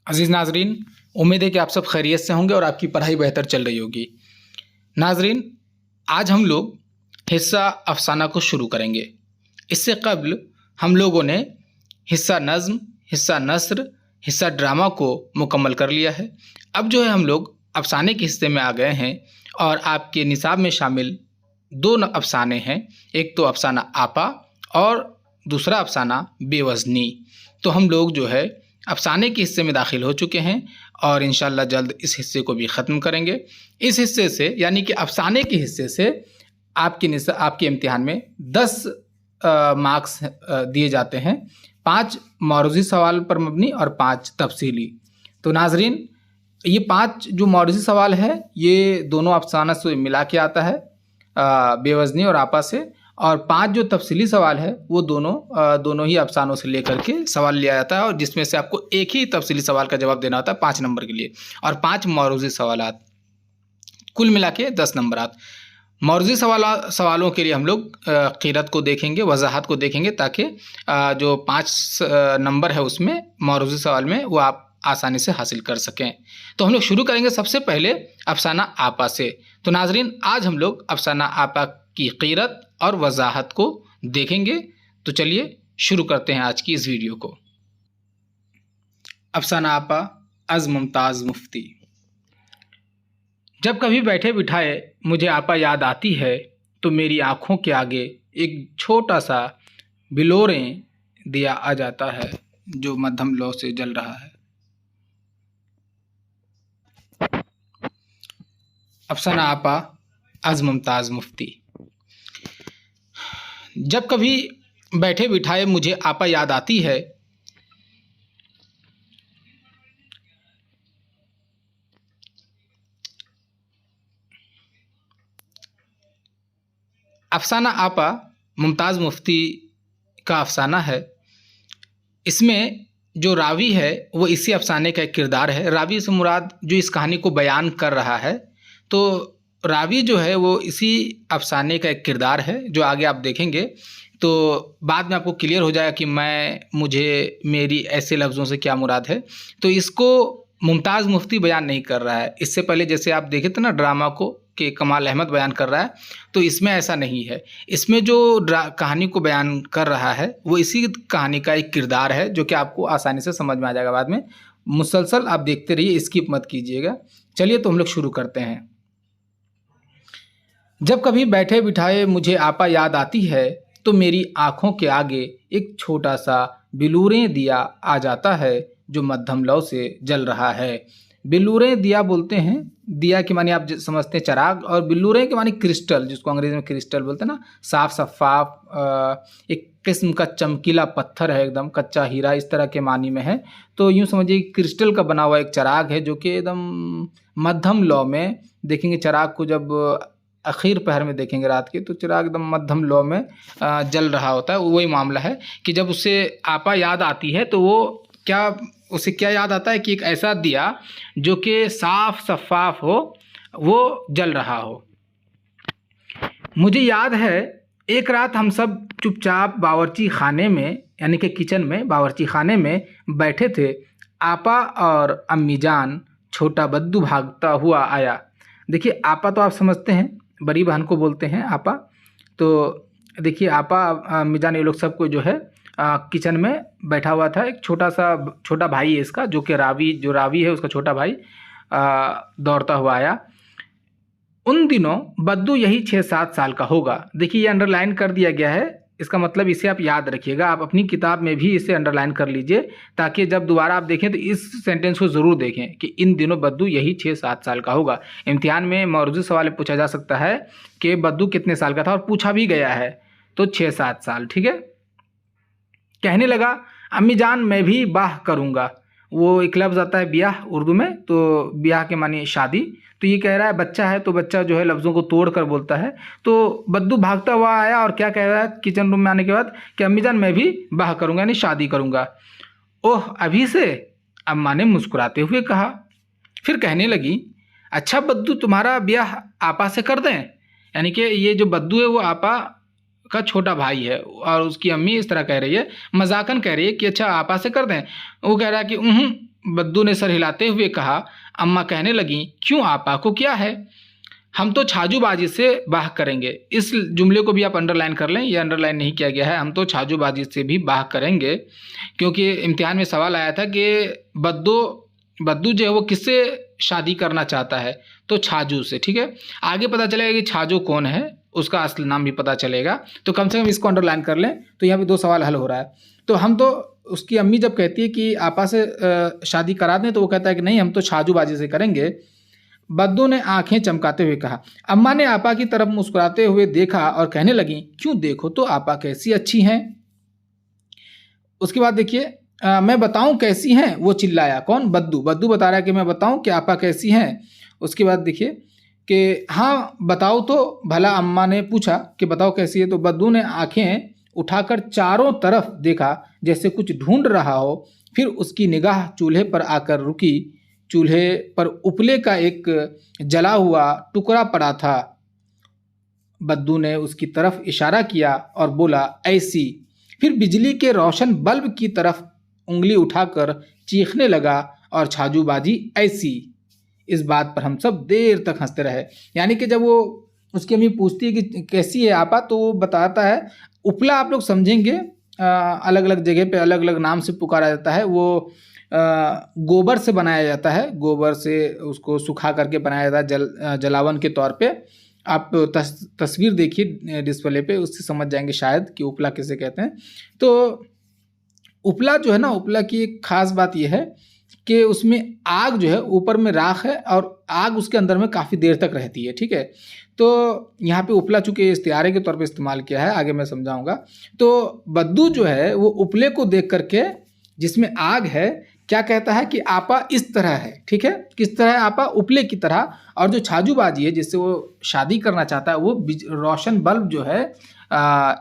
अज़ीज़ नाज़रीन, उम्मीद है कि आप सब खैरियत से होंगे और आपकी पढ़ाई बेहतर चल रही होगी। नाज़रीन, आज हम लोग हिस्सा अफ़साना को शुरू करेंगे। इससे क़ब्ल हम लोगों ने हिस्सा नज़्म, हिस्सा नस्र, हिस्सा ड्रामा को मुकम्मल कर लिया है। अब जो है हम लोग अफ़साने के हिस्से में आ गए हैं और आपके निसाब में शामिल दो अफ़साने हैं। एक तो अफ़साना आपा और दूसरा अफ़साना बेवज़नी। तो हम लोग जो है अफ़साने के हिस्से में दाखिल हो चुके हैं और इंशाअल्लाह जल्द इस हिस्से को भी ख़त्म करेंगे। इस हिस्से से यानी कि अफ़साने के हिस्से से आपके इम्तिहान में 10 मार्क्स दिए जाते हैं। 5 मौरूज़ी सवाल पर मबनी और 5 तफसीली। तो नाज़रीन, ये 5 जो मौरूज़ी सवाल है ये दोनों अफ़साना से मिला के आता है, बेवज़नी और आपा से, और 5 जो तफसीली सवाल है वो दोनों ही अफ़सानों से लेकर के सवाल लिया जाता है और जिसमें से आपको एक ही तफसीली सवाल का जवाब देना होता है 5 नंबर के लिए, और 5 मौरूज़ी सवालात, कुल मिला के 10 नंबरात। मौरूज़ी सवालों के लिए हम लोग क़ीरत को देखेंगे, वज़ाहत को देखेंगे, ताकि जो 5 नंबर है उसमें मौरूज़ी सवाल में वो आप आसानी से हासिल कर सकें। तो हम लोग शुरू करेंगे सबसे पहले अफ़साना आपा से। तो नाज़रीन, आज हम लोग अफ़साना आपा की क़ीरत और वज़ाहत को देखेंगे। तो चलिए शुरू करते हैं आज की इस वीडियो को। अफ़साना आपा अज़ मुमताज़ मुफ्ती। जब कभी बैठे बिठाए मुझे आपा याद आती है तो मेरी आँखों के आगे एक छोटा सा बिलोरें दिया आ जाता है जो मध्यम लौ से जल रहा है। अफ़साना आपा अज़ मुमताज़ मुफ्ती। जब कभी बैठे बिठाए मुझे आपा याद आती है अफ़साना आपा मुमताज़ मुफ्ती का अफ़साना है। इसमें जो रावी है वो इसी अफ़साने का एक किरदार है। रावी से मुराद जो इस कहानी को बयान कर रहा है, तो रावी जो है वो इसी अफ़साने का एक किरदार है जो आगे आप देखेंगे तो बाद में आपको क्लियर हो जाएगा कि मुझे मेरी ऐसे लफ्ज़ों से क्या मुराद है। तो इसको मुमताज़ मुफ्ती बयान नहीं कर रहा है। इससे पहले जैसे आप देखे थे ना ड्रामा को कि कमाल अहमद बयान कर रहा है, तो इसमें ऐसा नहीं है। इसमें जो कहानी को बयान कर रहा है वो इसी कहानी का एक किरदार है जो कि आपको आसानी से समझ में आ जाएगा बाद में। मुसलसल आप देखते रहिए, स्किप मत कीजिएगा। चलिए तो हम लोग शुरू करते हैं। जब कभी बैठे बिठाए मुझे आपा याद आती है तो मेरी आँखों के आगे एक छोटा सा बिलूरें दिया आ जाता है जो मध्यम लौ से जल रहा है। बिल्लूरें दिया बोलते हैं, दिया के माने आप समझते हैं चराग, और बिल्लूरें के माने क्रिस्टल, जिसको अंग्रेजी में क्रिस्टल बोलते हैं ना, साफ शफाफ एक किस्म का चमकीला पत्थर है, एकदम कच्चा हीरा, इस तरह के मानी में है। तो यूँ समझिए क्रिस्टल का बना हुआ एक चराग है जो कि एकदम मध्यम लौ में देखेंगे। चराग को जब आखिर पहर में देखेंगे रात के तो चिराग एकदम मध्यम लौ में जल रहा होता है। वही मामला है कि जब उसे आपा याद आती है तो उसे क्या याद आता है कि एक ऐसा दिया जो कि साफ शफाफ हो, वो जल रहा हो। मुझे याद है एक रात हम सब चुपचाप बावर्ची खाने में यानी कि किचन में बावर्ची खाने में बैठे थे। आपा और अम्मी जान छोटा बद्दू भागता हुआ आया। देखिए आपा तो आप समझते हैं बड़ी बहन को बोलते हैं आपा। तो देखिए आपा अम्मी जान ये लोग सबको जो है किचन में बैठा हुआ था। एक छोटा भाई है इसका, जो कि रावी है उसका छोटा भाई दौड़ता हुआ आया। उन दिनों बद्दू यही 6-7 साल का होगा। देखिए ये अंडरलाइन कर दिया गया है, इसका मतलब इसे आप याद रखिएगा। आप अपनी किताब में भी इसे अंडरलाइन कर लीजिए ताकि जब दोबारा आप देखें तो इस सेंटेंस को ज़रूर देखें कि इन दिनों बद्दू यही 6-7 साल का होगा। इम्तिहान में मौरूज़ी सवाल पूछा जा सकता है कि बद्दू कितने साल का था, और पूछा भी गया है, तो 6-7 साल। ठीक है। कहने लगा अम्मी जान मैं भी बाह करूँगा। वो एक लफ्ज़ आता है ब्याह उर्दू में, तो ब्याह के माने शादी। तो ये कह रहा है बच्चा है तो बच्चा जो है लफ्ज़ों को तोड़ कर बोलता है। तो बद्दू भागता हुआ आया और क्या कह रहा है किचन रूम में आने के बाद कि अम्मी जान मैं भी बाह करूँगा यानी शादी करूँगा। ओह अभी से, अम्मा ने मुस्कुराते हुए कहा। फिर कहने लगी अच्छा बद्दू तुम्हारा ब्याह आपा से कर दें। यानी कि ये जो बद्दू है वो आपा का छोटा भाई है और उसकी अम्मी इस तरह कह रही है, मजाकन कह रही है कि अच्छा आपा से कर दें। वो कह रहा है कि बद्दू ने सर हिलाते हुए कहा। अम्मा कहने लगी, क्यों आपा को क्या है? हम तो छाजूबाजी से बाह करेंगे। इस जुमले को भी आप अंडरलाइन कर लें, ये अंडरलाइन नहीं किया गया है। हम तो छाजूबाजी से भी बाह करेंगे, क्योंकि इम्तिहान में सवाल आया था कि बद्दू जो है वो किससे शादी करना चाहता है, तो छाजू से। ठीक है, आगे पता चलेगा कि छाजू कौन है, उसका असली नाम भी पता चलेगा। तो कम से कम इसको अंडरलाइन कर लें, तो यहाँ पे 2 सवाल हल हो रहा है। तो हम तो, उसकी अम्मी जब कहती है कि आपा से शादी करा दें, तो वो कहता है कि नहीं, हम तो छाजूबाजी से करेंगे। बद्दू ने आंखें चमकाते हुए कहा। अम्मा ने आपा की तरफ मुस्कुराते हुए देखा और कहने लगी, क्यों, देखो तो आपा कैसी अच्छी हैं। उसके बाद देखिए, मैं बताऊं कैसी हैं, वो चिल्लाया। कौन? बद्दू बता रहा है कि मैं बताऊं कि आपा कैसी हैं। उसके बाद देखिए कि हाँ बताओ तो भला। अम्मा ने पूछा कि बताओ कैसी है, तो बद्दू ने आंखें उठाकर चारों तरफ देखा जैसे कुछ ढूंढ रहा हो। फिर उसकी निगाह चूल्हे पर आकर रुकी। चूल्हे पर उपले का एक जला हुआ टुकड़ा पड़ा था। बद्दू ने उसकी तरफ इशारा किया और बोला, ऐसी। फिर बिजली के रोशन बल्ब की तरफ उंगली उठाकर चीखने लगा और छाजूबाजी ऐसी। इस बात पर हम सब देर तक हंसते रहे। यानी कि जब वो, उसकी अम्मी पूछती है कि कैसी है आपा, तो वो बताता है, उपला आप लोग समझेंगे, अलग अलग जगह पे अलग अलग नाम से पुकारा जाता है। वो गोबर से बनाया जाता है, गोबर से उसको सुखा करके बनाया जाता है जलावन के तौर पे। आप तस्वीर देखिए डिस्प्ले पे, उससे समझ जाएंगे शायद कि उपला किसे कहते हैं। तो उपला जो है ना, उपला की एक खास बात यह है कि उसमें आग जो है, ऊपर में राख है और आग उसके अंदर में काफ़ी देर तक रहती है। ठीक है, तो यहाँ पे उपला चूँकि इस्तिआरे के तौर पे इस्तेमाल किया है, आगे मैं समझाऊंगा। तो बद्दू जो है वो उपले को देख करके, जिसमें आग है, क्या कहता है कि आपा इस तरह है। ठीक है, किस तरह है आपा? उपले की तरह। और जो छाजूबाजी है, जिससे वो शादी करना चाहता है, वो रोशन बल्ब जो है,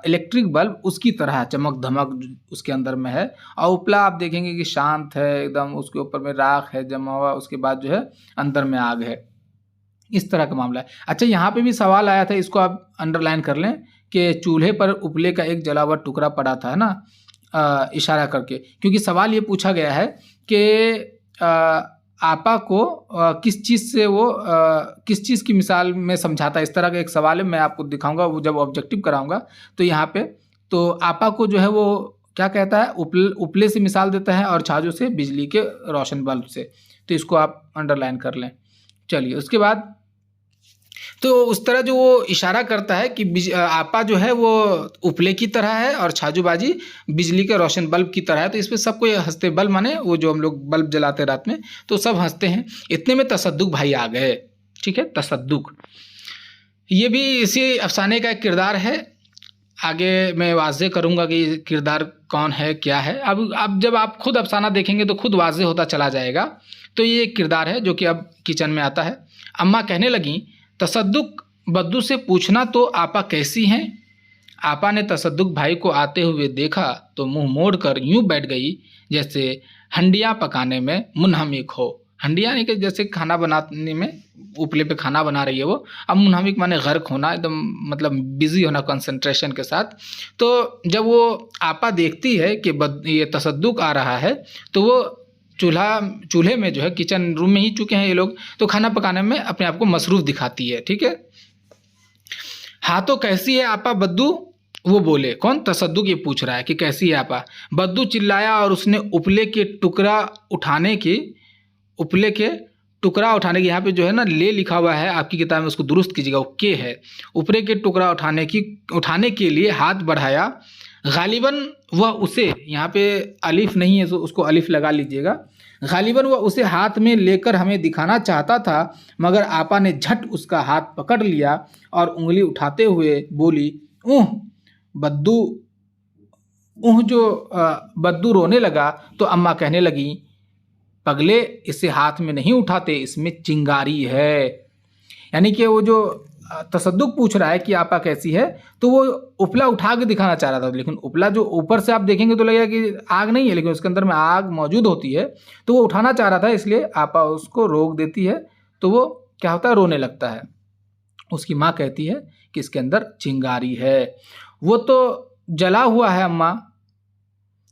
इलेक्ट्रिक बल्ब, उसकी तरह चमक धमक उसके अंदर में है। और उपला आप देखेंगे कि शांत है एकदम, उसके ऊपर में राख है जमा हुआ, उसके बाद जो है अंदर में आग है। इस तरह का मामला है। अच्छा, यहाँ पे भी सवाल आया था, इसको आप अंडरलाइन कर लें कि चूल्हे पर उपले का एक जला हुआ टुकड़ा पड़ा था, है ना, इशारा करके। क्योंकि सवाल ये पूछा गया है कि आपा को किस चीज़ से वो किस चीज़ की मिसाल में समझाता है। इस तरह का एक सवाल है, मैं आपको दिखाऊंगा वो जब ऑब्जेक्टिव कराऊंगा। तो यहाँ पे तो आपा को जो है वो क्या कहता है, उपले से मिसाल देता है और छाजू से बिजली के रोशन बल्ब से। तो इसको आप अंडरलाइन कर लें। चलिए, उसके बाद तो उस तरह जो वो इशारा करता है कि आपा जो है वो उपले की तरह है और छाजूबाजी बिजली के रोशन बल्ब की तरह है। तो इस पर सबको हंसते, बल्ब माने वो जो हम लोग बल्ब जलाते रात में, तो सब हंसते हैं। इतने में तसद्दुक भाई आ गए। ठीक है, तसद्दुक ये भी इसी अफसाने का एक किरदार है। आगे मैं वाज़े करूँगा कि किरदार कौन है क्या है। अब जब आप खुद अफसाना देखेंगे तो खुद वाज़े होता चला जाएगा। तो ये एक किरदार है जो कि अब किचन में आता है। अम्मा कहने लगी, तसद्दुक बद्दू से पूछना तो आपा कैसी हैं। आपा ने तसद्दुक भाई को आते हुए देखा तो मुंह मोड़कर यूं बैठ गई जैसे हंडिया पकाने में मुनहमिक हो। हंडिया यानी कि जैसे खाना बनाने में, उपले पे खाना बना रही है वो। अब मुनहमिक माने गर्क होना, एकदम मतलब बिजी होना कंसंट्रेशन के साथ। तो जब वो आपा देखती है कि ये तसद्दुक आ रहा है, तो वो चूल्हे में जो है, किचन रूम में ही चुके हैं ये लोग, तो खाना पकाने में अपने आप को मसरूफ़ दिखाती है। ठीक है, हाँ तो कैसी है आपा बद्दू, वो बोले। कौन? तसद्दुक ये पूछ रहा है कि कैसी है आपा। बद्दू चिल्लाया और उसने उपले के टुकड़ा उठाने की, यहाँ पे जो है ना ले लिखा हुआ है आपकी किताब में, उसको दुरुस्त कीजिएगा, वो के है। उपले के टुकड़ा उठाने के लिए हाथ बढ़ाया। गालिबन वह उसे, यहाँ पे अलिफ नहीं है तो उसको अलिफ लगा लीजिएगा। गालिबन वह उसे हाथ में लेकर हमें दिखाना चाहता था, मगर आपा ने झट उसका हाथ पकड़ लिया और उंगली उठाते हुए बोली, बद्दू। जो बद्दू रोने लगा तो अम्मा कहने लगी, पगले इसे हाथ में नहीं उठाते, इसमें चिंगारी है। यानी कि वो जो तसद्दुक पूछ रहा है कि आपा कैसी है, तो वो उपला उठा के दिखाना चाह रहा था, लेकिन उपला जो ऊपर से आप देखेंगे तो लगेगा कि आग नहीं है, लेकिन उसके अंदर में आग मौजूद होती है। तो वो उठाना चाह रहा था, इसलिए आपा उसको रोक देती है। तो वो क्या होता है, रोने लगता है। उसकी माँ कहती है कि इसके अंदर चिंगारी है। वो तो जला हुआ है अम्मा,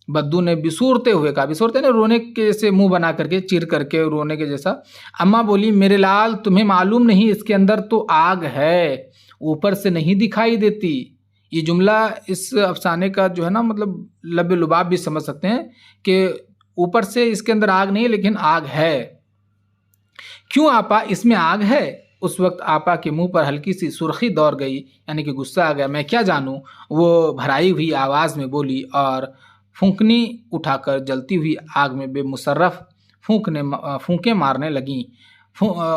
बद्दू ने बिसूरते हुए कहा, बिसूरते ने रोने के जैसे मुंह बना करके, चिर करके रोने के जैसा। अम्मा बोली, मेरे लाल तुम्हें मालूम नहीं इसके अंदर तो आग है, ऊपर से नहीं दिखाई देती। ये जुमला इस अफसाने का जो है ना, मतलब लबे लुबाब भी समझ सकते हैं कि ऊपर से इसके अंदर आग नहीं लेकिन आग है। क्यों आपा, इसमें आग है? उस वक्त आपा के मुंह पर हल्की सी सुर्खी दौड़ गई, यानी कि गुस्सा आ गया। मैं क्या जानूं, वो भराई हुई आवाज़ में बोली और फूंकनी उठाकर जलती हुई आग में बेमुशर्रफ फूंकें मारने लगीं।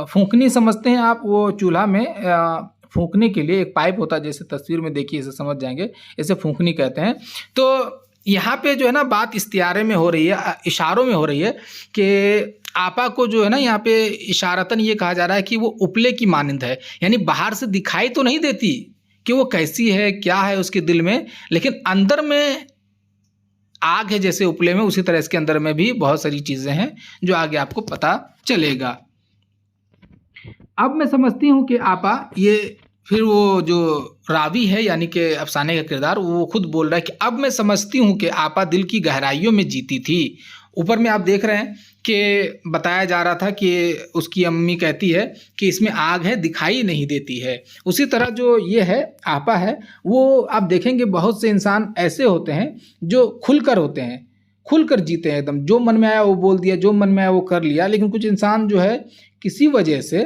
फूंकनी समझते हैं आप? वो चूल्हा में फूंकने के लिए एक पाइप होता है, जैसे तस्वीर में देखिए, इसे समझ जाएंगे, इसे फूंकनी कहते हैं। तो यहाँ पे जो है ना बात इस्तियारे में हो रही है, इशारों में हो रही है कि आपा को जो है ना यहाँ पे इशारतन ये कहा जा रहा है कि वो उपले की मानिंद है, यानी बाहर से दिखाई तो नहीं देती कि वो कैसी है, क्या है उसके दिल में, लेकिन अंदर में आग है जैसे उपले में, उसी तरह इसके अंदर में भी बहुत सारी चीज़ें हैं जो आगे आपको पता चलेगा। अब मैं समझती हूँ कि आपा ये, फिर वो जो रावी है यानी कि अफसाने का किरदार, वो खुद बोल रहा है कि अब मैं समझती हूँ कि आपा दिल की गहराइयों में जीती थी। ऊपर में आप देख रहे हैं कि बताया जा रहा था कि उसकी अम्मी कहती है कि इसमें आग है, दिखाई नहीं देती है। उसी तरह जो ये है आपा है, वो आप देखेंगे बहुत से इंसान ऐसे होते हैं जो खुलकर होते हैं, खुलकर जीते हैं एकदम, जो मन में आया वो बोल दिया, जो मन में आया वो कर लिया। लेकिन कुछ इंसान जो है किसी वजह से,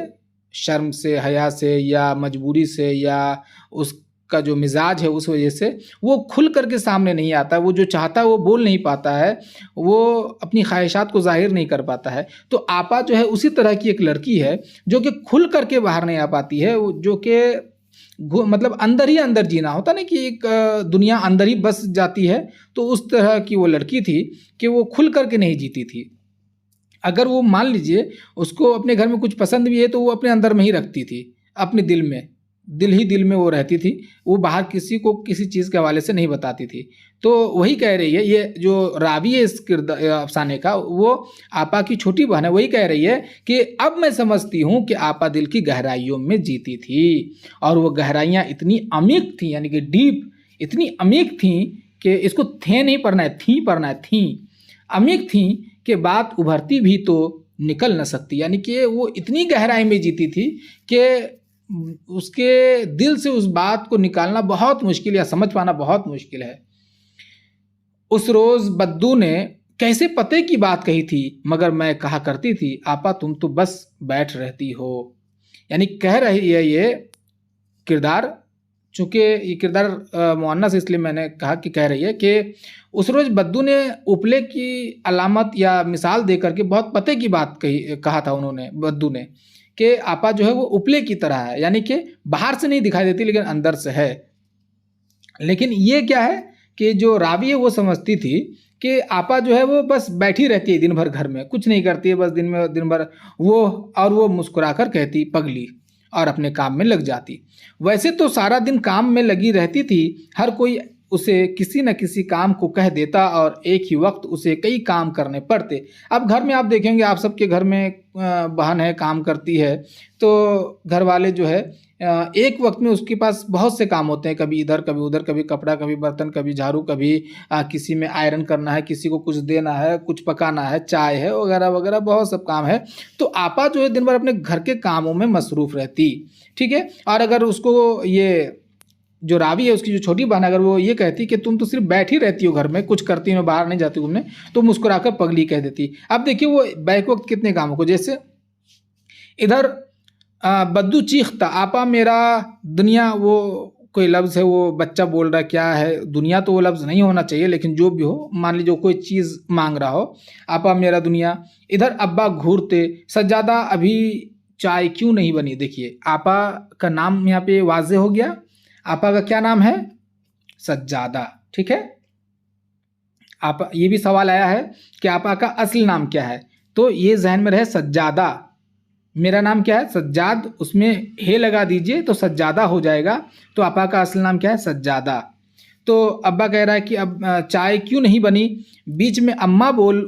शर्म से, हया से, या मजबूरी से, या उसका जो मिजाज है उस वजह से वो खुल करके सामने नहीं आता, वो जो चाहता है वो बोल नहीं पाता है, वो अपनी ख्वाहिशात को जाहिर नहीं कर पाता है। तो आपा जो है उसी तरह की एक लड़की है जो कि खुल करके बाहर नहीं आ पाती है, जो कि मतलब अंदर ही अंदर जीना होता ना, कि एक दुनिया अंदर ही बस जाती है। तो उस तरह की वो लड़की थी कि वो खुल करके नहीं जीती थी। अगर वो मान लीजिए उसको अपने घर में कुछ पसंद भी है तो वो अपने अंदर में ही रखती थी, अपने दिल में, दिल ही दिल में वो रहती थी, वो बाहर किसी को किसी चीज़ के हवाले से नहीं बताती थी। तो वही कह रही है, ये जो रावी है इस किरदार अफसाने का, वो आपा की छोटी बहन है, वही कह रही है कि अब मैं समझती हूँ कि आपा दिल की गहराइयों में जीती थी, और वो गहराइयाँ इतनी अमीक थी, यानी कि डीप, इतनी अमीक थी कि इसको थे नहीं पढ़ना है, थी पढ़ना है, थी अमीक थी कि बात उभरती भी तो निकल न सकती, यानी कि वो इतनी गहराई में जीती थी कि उसके दिल से उस बात को निकालना बहुत मुश्किल, या समझ पाना बहुत मुश्किल है। उस रोज़ बद्दू ने कैसे पते की बात कही थी, मगर मैं कहा करती थी आपा तुम तो बस बैठ रहती हो। यानी कह रही है ये किरदार, चूँकि ये किरदार मुअन्नस इसलिए मैंने कहा कि कह रही है कि उस रोज़ बद्दू ने उपले की अलामत या मिसाल दे करके बहुत पते की बात कहा था उन्होंने, बद्दू ने, कि आपा जो है वो उपले की तरह है, यानी कि बाहर से नहीं दिखाई देती लेकिन अंदर से है। लेकिन ये क्या है कि जो रावी है वो समझती थी कि आपा जो है वो बस बैठी रहती है दिन भर घर में, कुछ नहीं करती है, बस दिन भर वो, और वो मुस्कुराकर कहती पगली, और अपने काम में लग जाती। वैसे तो सारा दिन काम में लगी रहती थी, हर कोई उसे किसी न किसी काम को कह देता और एक ही वक्त उसे कई काम करने पड़ते। अब घर में आप देखेंगे, आप सबके घर में बहन है, काम करती है, तो घर वाले जो है एक वक्त में उसके पास बहुत से काम होते हैं, कभी इधर कभी उधर, कभी कपड़ा, कभी बर्तन, कभी झाड़ू, कभी किसी में आयरन करना है, किसी को कुछ देना है, कुछ पकाना है, चाय है, वगैरह वगैरह, बहुत सब काम है। तो आपा जो है दिन भर अपने घर के कामों में मसरूफ़ रहती, ठीक है। और अगर उसको ये जो रावी है उसकी जो छोटी बहन, अगर वो ये कहती कि तुम तो सिर्फ बैठी रहती हो घर में, कुछ करती हो, बाहर नहीं जाती घूमने, तो मुस्कुराकर पगली कह देती। अब देखिए वो बैक वक्त कितने कामों को, जैसे इधर बद्दू चीखता आपा मेरा दुनिया, वो कोई लफ्ज़ है, वो बच्चा बोल रहा है, क्या है दुनिया, तो वो लफ्ज़ नहीं होना चाहिए, लेकिन जो भी हो, मान लीजिए कोई चीज़ मांग रहा हो, आपा मेरा दुनिया। इधर अब्बा घूरते, सज्जादा अभी चाय क्यों नहीं बनी। देखिए आपा का नाम यहाँ पे वाज़े हो गया, आपा का क्या नाम है, सज्जादा, ठीक है। आपा, ये भी सवाल आया है कि आपा का असली नाम क्या है, तो ये जहन में रहे, सज्जादा, मेरा नाम क्या है सज्जाद, उसमें हे लगा दीजिए तो सज्जादा हो जाएगा। तो आपा का असली नाम क्या है, सज्जादा। तो अब्बा कह रहा है कि अब चाय क्यों नहीं बनी। बीच में अम्मा बोल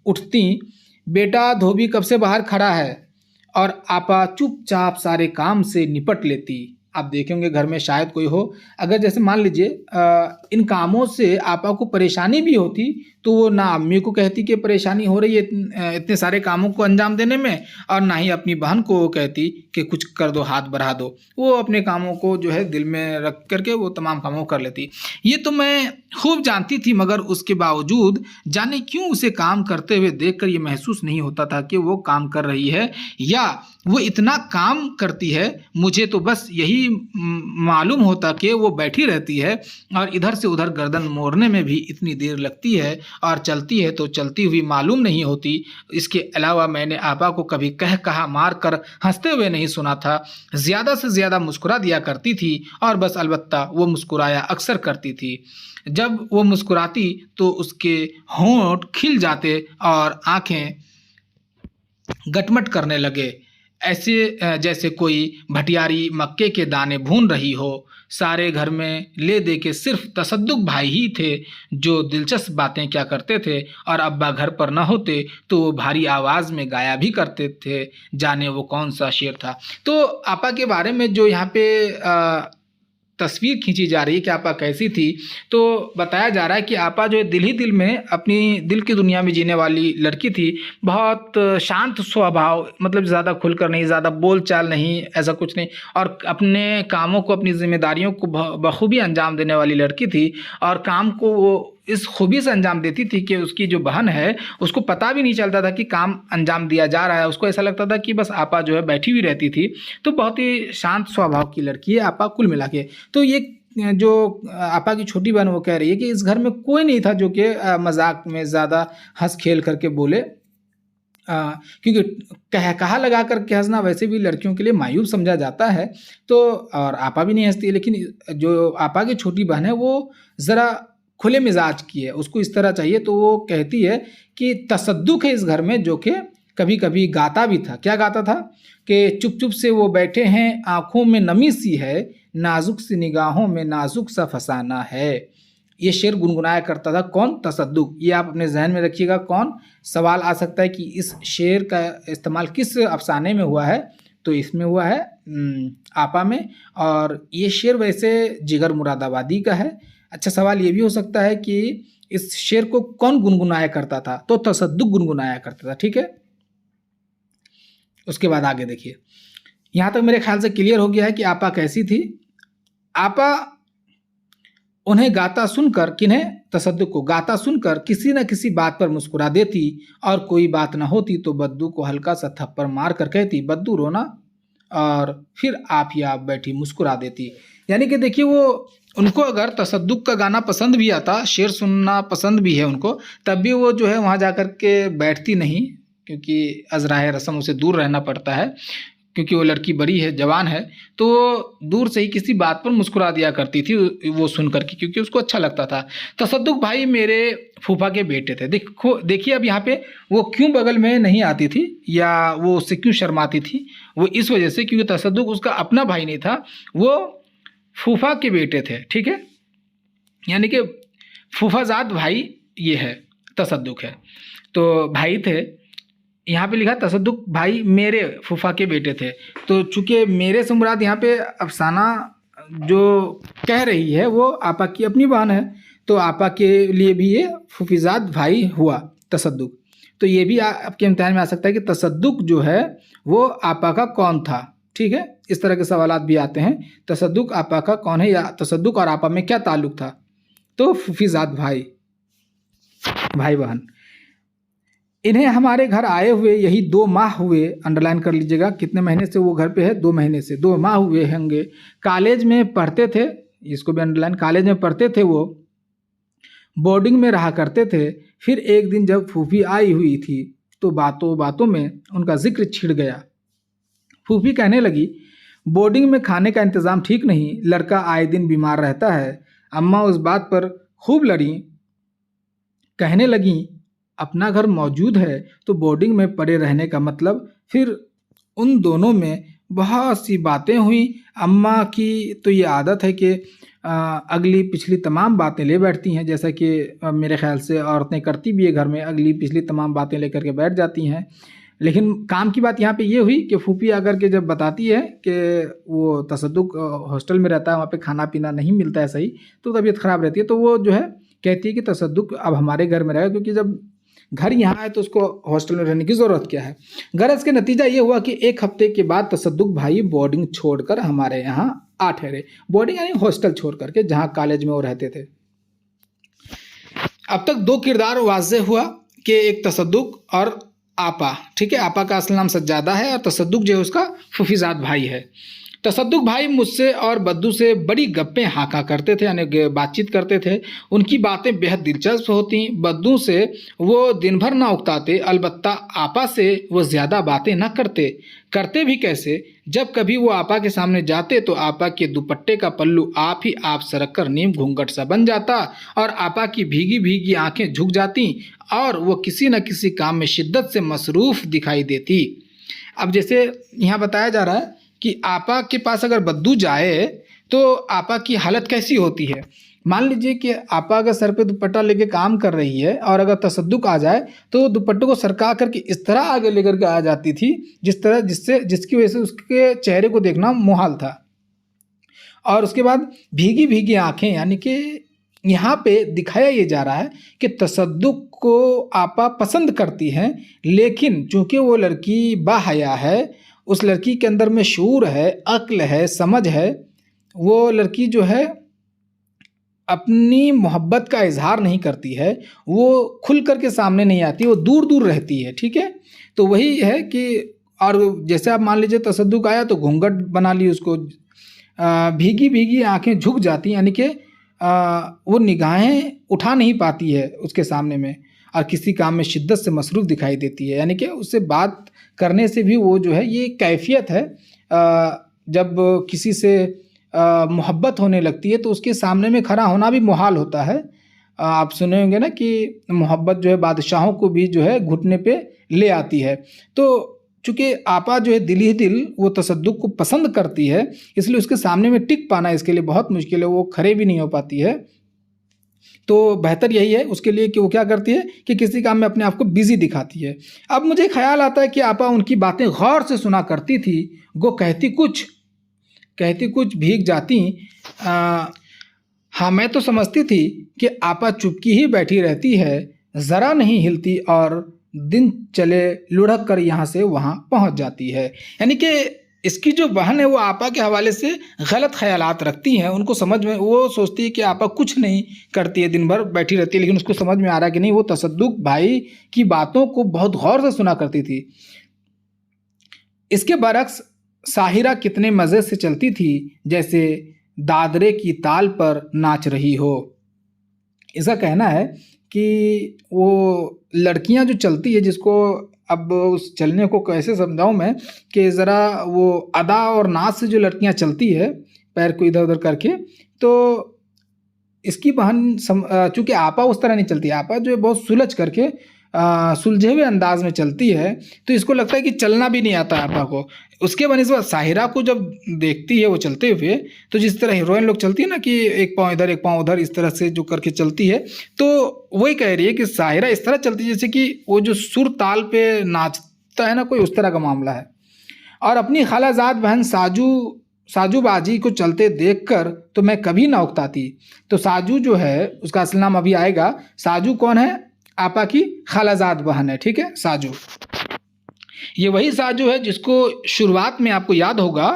उठती बेटा धोबी कब से बाहर खड़ा है, और आपा चुपचाप सारे काम से निपट लेती। आप देखे होंगे घर में शायद कोई हो, अगर जैसे मान लीजिए इन कामों से आपा को परेशानी भी होती तो वो ना अम्मी को कहती कि परेशानी हो रही है इतने सारे कामों को अंजाम देने में, और ना ही अपनी बहन को वो कहती कि कुछ कर दो, हाथ बढ़ा दो। वो अपने कामों को जो है दिल में रख करके वो तमाम कामों कर लेती। ये तो मैं खूब जानती थी, मगर उसके बावजूद जाने क्यों उसे काम करते हुए देखकर ये महसूस नहीं होता था कि वो काम कर रही है या वो इतना काम करती है। मुझे तो बस यही मालूम होता कि वो बैठी रहती है और इधर से उधर गर्दन मोड़ने में भी इतनी देर लगती है, और चलती है तो चलती हुई मालूम नहीं होती। इसके अलावा मैंने आपा को कभी कहा मार कर हंसते हुए नहीं सुना था। ज़्यादा से ज़्यादा मुस्कुरा दिया करती थी, और बस अलबत्ता वो मुस्कुराया अक्सर करती थी। जब वो मुस्कुराती तो उसके होंठ खिल जाते और आंखें गटमट करने लगे, ऐसे जैसे कोई भटियारी मक्के के दाने भून रही हो। सारे घर में ले दे के सिर्फ तसद्दुक भाई ही थे जो दिलचस्प बातें क्या करते थे, और अब्बा घर पर न होते तो वो भारी आवाज़ में गाया भी करते थे, जाने वो कौन सा शेर था। तो आपा के बारे में जो यहाँ पे तस्वीर खींची जा रही है कि आपा कैसी थी, तो बताया जा रहा है कि आपा जो है दिल ही दिल में अपनी दिल की दुनिया में जीने वाली लड़की थी। बहुत शांत स्वभाव, मतलब ज़्यादा खुलकर नहीं, ज़्यादा बोल चाल नहीं, ऐसा कुछ नहीं, और अपने कामों को, अपनी जिम्मेदारियों को बखूबी अंजाम देने वाली लड़की थी। और काम को वो इस खूबी से अंजाम देती थी कि उसकी जो बहन है उसको पता भी नहीं चलता था कि काम अंजाम दिया जा रहा है। उसको ऐसा लगता था कि बस आपा जो है बैठी हुई रहती थी। तो बहुत ही शांत स्वभाव की लड़की है आपा कुल मिला के। तो ये जो आपा की छोटी बहन वो कह रही है कि इस घर में कोई नहीं था जो कि मजाक में ज़्यादा हंस खेल करके बोले, क्योंकि कहा लगा करके हंसना वैसे भी लड़कियों के लिए मायूब समझा जाता है। तो और आपा भी नहीं हंसती है, लेकिन जो आपा की छोटी बहन है वो ज़रा खुले मिजाज की है, उसको इस तरह चाहिए। तो वो कहती है कि तसद्दुक है इस घर में, जो कि कभी कभी गाता भी था। क्या गाता था कि चुप चुप से वो बैठे हैं, आंखों में नमी सी है, नाजुक सी निगाहों में नाजुक सा फसाना है। ये शेर गुनगुनाया करता था कौन? तसद्दुक। ये आप अपने जहन में रखिएगा। कौन? सवाल आ सकता है कि इस शेर का इस्तेमाल किस अफसाने में हुआ है, तो इसमें हुआ है आपा में। और ये शेर वैसे जिगर मुरादाबादी का है। अच्छा, सवाल ये भी हो सकता है कि इस शेर को कौन गुनगुनाया करता था, तो तसद्दुक गुनगुनाया करता था। ठीक है, उसके बाद आगे देखिए। यहाँ तक मेरे ख्याल से क्लियर हो गया है कि आपा कैसी थी। आपा उन्हें गाता सुनकर, किन्हें? तसद्दुक को गाता सुनकर किसी न किसी बात पर मुस्कुरा देती, और कोई बात न होती तो बद्दू को हल्का सा थप्पड़ मार कर कहती, बद्दू रोना, और फिर आप ही आप बैठी मुस्कुरा देती। यानी कि देखिए, वो उनको अगर तसद्दुक का गाना पसंद भी आता, शेर सुनना पसंद भी है उनको, तब भी वो जो है वहाँ जा कर के बैठती नहीं, क्योंकि अज़राए रस्म उसे दूर रहना पड़ता है, क्योंकि वो लड़की बड़ी है, जवान है। तो दूर से ही किसी बात पर मुस्कुरा दिया करती थी वो सुन करके, क्योंकि उसको अच्छा लगता था। तसद्दुक भाई मेरे फूफा के बेटे थे। देखिए अब यहाँ पे वो क्यों बगल में नहीं आती थी, या वो उससे क्यों शर्माती थी? वो इस वजह से क्योंकि तसद्दुक उसका अपना भाई नहीं था, वो फूफा के बेटे थे। ठीक है, यानी कि फूफाजाद भाई ये है, तसद्दुक है। तो भाई थे, यहाँ पे लिखा तसद्दुक भाई मेरे फूफा के बेटे थे। तो चूंकि मेरे से मुराद यहाँ पे अफसाना जो कह रही है वो आपा की अपनी बहन है, तो आपा के लिए भी ये फूफीजाद भाई हुआ तसद्दुक। तो ये भी आपके इम्तिहान में आ सकता है कि तसद्दुक जो है वो आपा का कौन था। ठीक है, इस तरह के सवालात भी आते हैं। तसद्दुक आपा का कौन है, या तसद्दुक और आपा में क्या ताल्लुक था? तो फूफीजाद भाई, भाई बहन। इन्हें हमारे घर आए हुए यही 2 माह हुए। अंडरलाइन कर लीजिएगा, कितने महीने से वो घर पे है? 2 महीने से, 2 माह हुए होंगे। कॉलेज में पढ़ते थे, इसको भी अंडरलाइन, कॉलेज में पढ़ते थे, वो बोर्डिंग में रहा करते थे। फिर एक दिन जब फूफी आई हुई थी तो बातों बातों में उनका जिक्र छिड़ गया। फूफी कहने लगी, बोर्डिंग में खाने का इंतज़ाम ठीक नहीं, लड़का आए दिन बीमार रहता है। अम्मा उस बात पर खूब लड़ी, कहने लगी अपना घर मौजूद है तो बोर्डिंग में पड़े रहने का मतलब। फिर उन दोनों में बहुत सी बातें हुई। अम्मा की तो ये आदत है कि अगली पिछली तमाम बातें ले बैठती हैं, जैसा कि मेरे ख्याल से औरतें करती भी है घर में, अगली पिछली तमाम बातें लेकर के बैठ जाती हैं। लेकिन काम की बात यहाँ पे ये हुई कि फूफी आकर के जब बताती है कि वो तसद्दुक हॉस्टल में रहता है, वहाँ पे खाना पीना नहीं मिलता है सही, तो तबीयत ख़राब रहती है। तो वो जो है कहती है कि तसद्दुक अब हमारे घर में रहेगा, क्योंकि जब घर यहाँ आए तो उसको हॉस्टल में रहने की ज़रूरत क्या है। गरज के नतीजा ये हुआ कि 1 हफ्ते के बाद तसद्दुक भाई बोर्डिंग छोड़कर हमारे यहाँ आ ठहरे। बोर्डिंग यानी हॉस्टल छोड़ करके, जहाँ कॉलेज में वो रहते थे। अब तक 2 किरदार वाज़ेह हुआ कि एक तसद्दुक और आपा। ठीक है, आपा का असल नाम सज्जादा है और तसद्दुक जो है उसका फूफीजाद भाई है। तसद्दुक भाई मुझसे और बद्दू से बड़ी गप्पें हाँका करते थे, यानी बातचीत करते थे। उनकी बातें बेहद दिलचस्प होती। बद्दू से वो दिन भर ना उकताते, अलबत्ता आपा से वो ज़्यादा बातें ना करते। करते भी कैसे, जब कभी वो आपा के सामने जाते तो आपा के दुपट्टे का पल्लू आप ही आप सरक कर नीम घूंघट सा बन जाता और आपा की भीगी भीगी आंखें झुक जाती और वो किसी न किसी काम में शिद्दत से मसरूफ़ दिखाई देती। अब जैसे यहाँ बताया जा रहा है कि आपा के पास अगर बद्दू जाए तो आपा की हालत कैसी होती है। मान लीजिए कि आपा अगर सर पे दुपट्टा लेके काम कर रही है और अगर तसद्दुक आ जाए तो दुपट्टे को सरका करके इस तरह आगे लेकर के आ जाती थी जिसकी वजह से उसके चेहरे को देखना मुहाल था। और उसके बाद भीगी भीगी आंखें, यानी कि यहाँ पे दिखाया ये जा रहा है कि तसद्दुक को आपा पसंद करती हैं, लेकिन चूंकि वो लड़की बाहया है, उस लड़की के अंदर में शऊर है, अक्ल है, समझ है, वो लड़की जो है अपनी मोहब्बत का इजहार नहीं करती है, वो खुल कर के सामने नहीं आती, वो दूर दूर रहती है। ठीक है, तो वही है कि और जैसे आप मान लीजिए तसद्दुक आया तो घूंघट बना ली उसको, भीगी भीगी आंखें झुक जाती, यानी कि वो निगाहें उठा नहीं पाती है उसके सामने में, और किसी काम में शिद्दत से मसरूफ़ दिखाई देती है। यानी कि उससे बात करने से भी वो जो है, ये कैफियत है, जब किसी से मोहब्बत होने लगती है तो उसके सामने में खड़ा होना भी मुहाल होता है। आप सुने होंगे ना कि मोहब्बत जो है बादशाहों को भी जो है घुटने पे ले आती है। तो चूँकि आपा जो है दिल ही दिल वो तसद्दुक को पसंद करती है, इसलिए उसके सामने में टिक पाना इसके लिए बहुत मुश्किल है, वो खड़े भी नहीं हो पाती है। तो बेहतर यही है उसके लिए कि वो क्या करती है कि किसी काम में अपने आप को बिजी दिखाती है। अब मुझे ख्याल आता है कि आपा उनकी बातें गौर से सुना करती थी। वो कहती कुछ भीग जाती। हाँ, मैं तो समझती थी कि आपा चुपकी ही बैठी रहती है, ज़रा नहीं हिलती और दिन चले लुढ़क कर यहाँ से वहाँ पहुँच जाती है। यानी कि इसकी जो बहन है वो आपा के हवाले से गलत ख्यालात रखती हैं। उनको समझ में, वो सोचती है कि आपा कुछ नहीं करती है, दिन भर बैठी रहती है, लेकिन उसको समझ में आ रहा है कि नहीं, वो तसद्दुक भाई की बातों को बहुत गौर से सुना करती थी। इसके बरक्स साहिरा कितने मज़े से चलती थी, जैसे दादरे की ताल पर नाच रही हो। इसका कहना है कि वो लड़कियां जो चलती है, जिसको अब उस चलने को कैसे समझाऊं मैं, कि ज़रा वो अदा और नाच से जो लड़कियां चलती है पैर को इधर उधर करके, तो इसकी बहन चूँकि आपा उस तरह नहीं चलती, आपा जो है बहुत सुलझ करके सुलझे हुए अंदाज में चलती है, तो इसको लगता है कि चलना भी नहीं आता आपा को। उसके बनिस्बत साहिरा को जब देखती है वो चलते हुए, तो जिस तरह हीरोइन लोग चलती है ना कि एक पाँव इधर एक पाँव उधर, इस तरह से जो करके चलती है, तो वही कह रही है कि साहिरा इस तरह चलती है जैसे कि वो जो सुर ताल पे नाचता है ना कोई, उस तरह का मामला है। और अपनी खालाजाद बहन साजू बाजी को चलते देखकर तो मैं कभी ना उकताती। तो साजू जो है उसका असल नाम अभी आएगा। साजू कौन है? आपा की खालाजाद बहन है। ठीक है, साजू। ये वही साजू है जिसको शुरुआत में आपको याद होगा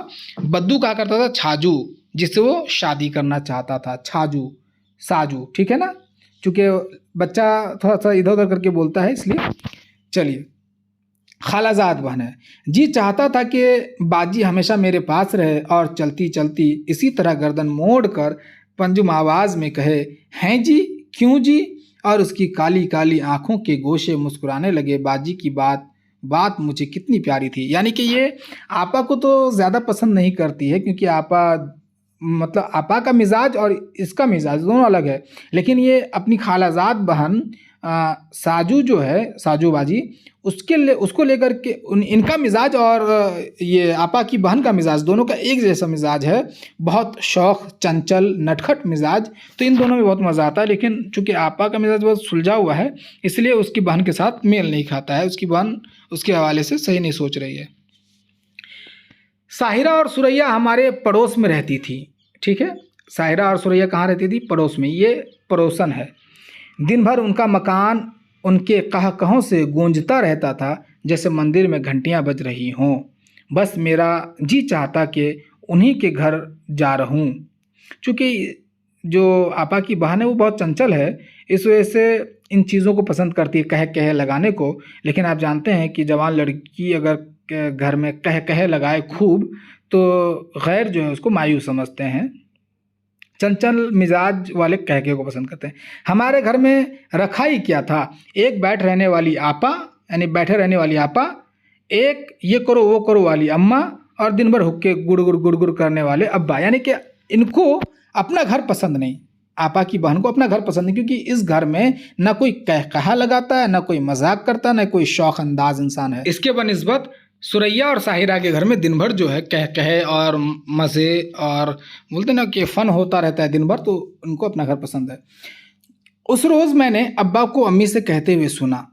बद्दू कहा करता था छाजू, जिससे वो शादी करना चाहता था। छाजू, साजू, ठीक है ना, चूँकि बच्चा थोड़ा सा इधर उधर करके बोलता है इसलिए। चलिए, खालाजाद बहन है। जी चाहता था कि बाजी हमेशा मेरे पास रहे और चलती चलती इसी तरह गर्दन मोड़ कर पंजुम आवाज़ में कहे, हैं जी, क्यों जी, और उसकी काली काली आंखों के गोशे मुस्कुराने लगे। बाजी की बात मुझे कितनी प्यारी थी। यानी कि ये आपा को तो ज़्यादा पसंद नहीं करती है, क्योंकि आपा आपा का मिजाज और इसका मिजाज दोनों अलग है। लेकिन ये अपनी खालाजाद बहन साजू जो है साजूबाजी उसको लेकर के इनका मिजाज और ये आपा की बहन का मिजाज दोनों का एक जैसा मिजाज है, बहुत शौक चंचल नटखट मिजाज। तो इन दोनों में बहुत मज़ा आता है, लेकिन चूंकि आपा का मिजाज बहुत सुलझा हुआ है इसलिए उसकी बहन के साथ मेल नहीं खाता है, उसकी बहन उसके हवाले से सही नहीं सोच रही है। साहिरा और सुरैया हमारे पड़ोस में रहती थी। ठीक है, साहिरा और सुरैया कहाँ रहती थी? पड़ोस में। ये पड़ोसन है। दिन भर उनका मकान उनके कह-कहों से गूंजता रहता था जैसे मंदिर में घंटियां बज रही हों। बस मेरा जी चाहता कि उन्हीं के घर जा रहूं। चूँकि जो आपा की बहन है वो बहुत चंचल है, इस वजह से इन चीज़ों को पसंद करती है, कह कह लगाने को। लेकिन आप जानते हैं कि जवान लड़की अगर घर में कह कह लगाए खूब तो गैर जो है उसको मायूस समझते हैं। चंचल मिजाज वाले कहके को पसंद करते हैं। हमारे घर में रखा ही क्या था, एक बैठे रहने वाली आपा, एक ये करो वो करो वाली अम्मा और दिन भर हुक्के गुड़ करने वाले अब्बा। यानी कि इनको अपना घर पसंद नहीं, आपा की बहन को अपना घर पसंद नहीं, क्योंकि इस घर में ना कोई कहकहा लगाता है, ना कोई मजाक करता, ना कोई शौक अंदाज इंसान है। इसके बनिस्बत सुरैया और साहिरा के घर में दिन भर जो है कह कहे और मज़े और बोलते ना कि फ़न होता रहता है दिन भर, तो उनको अपना घर पसंद है। उस रोज़ मैंने अब्बा को अम्मी से कहते हुए सुना।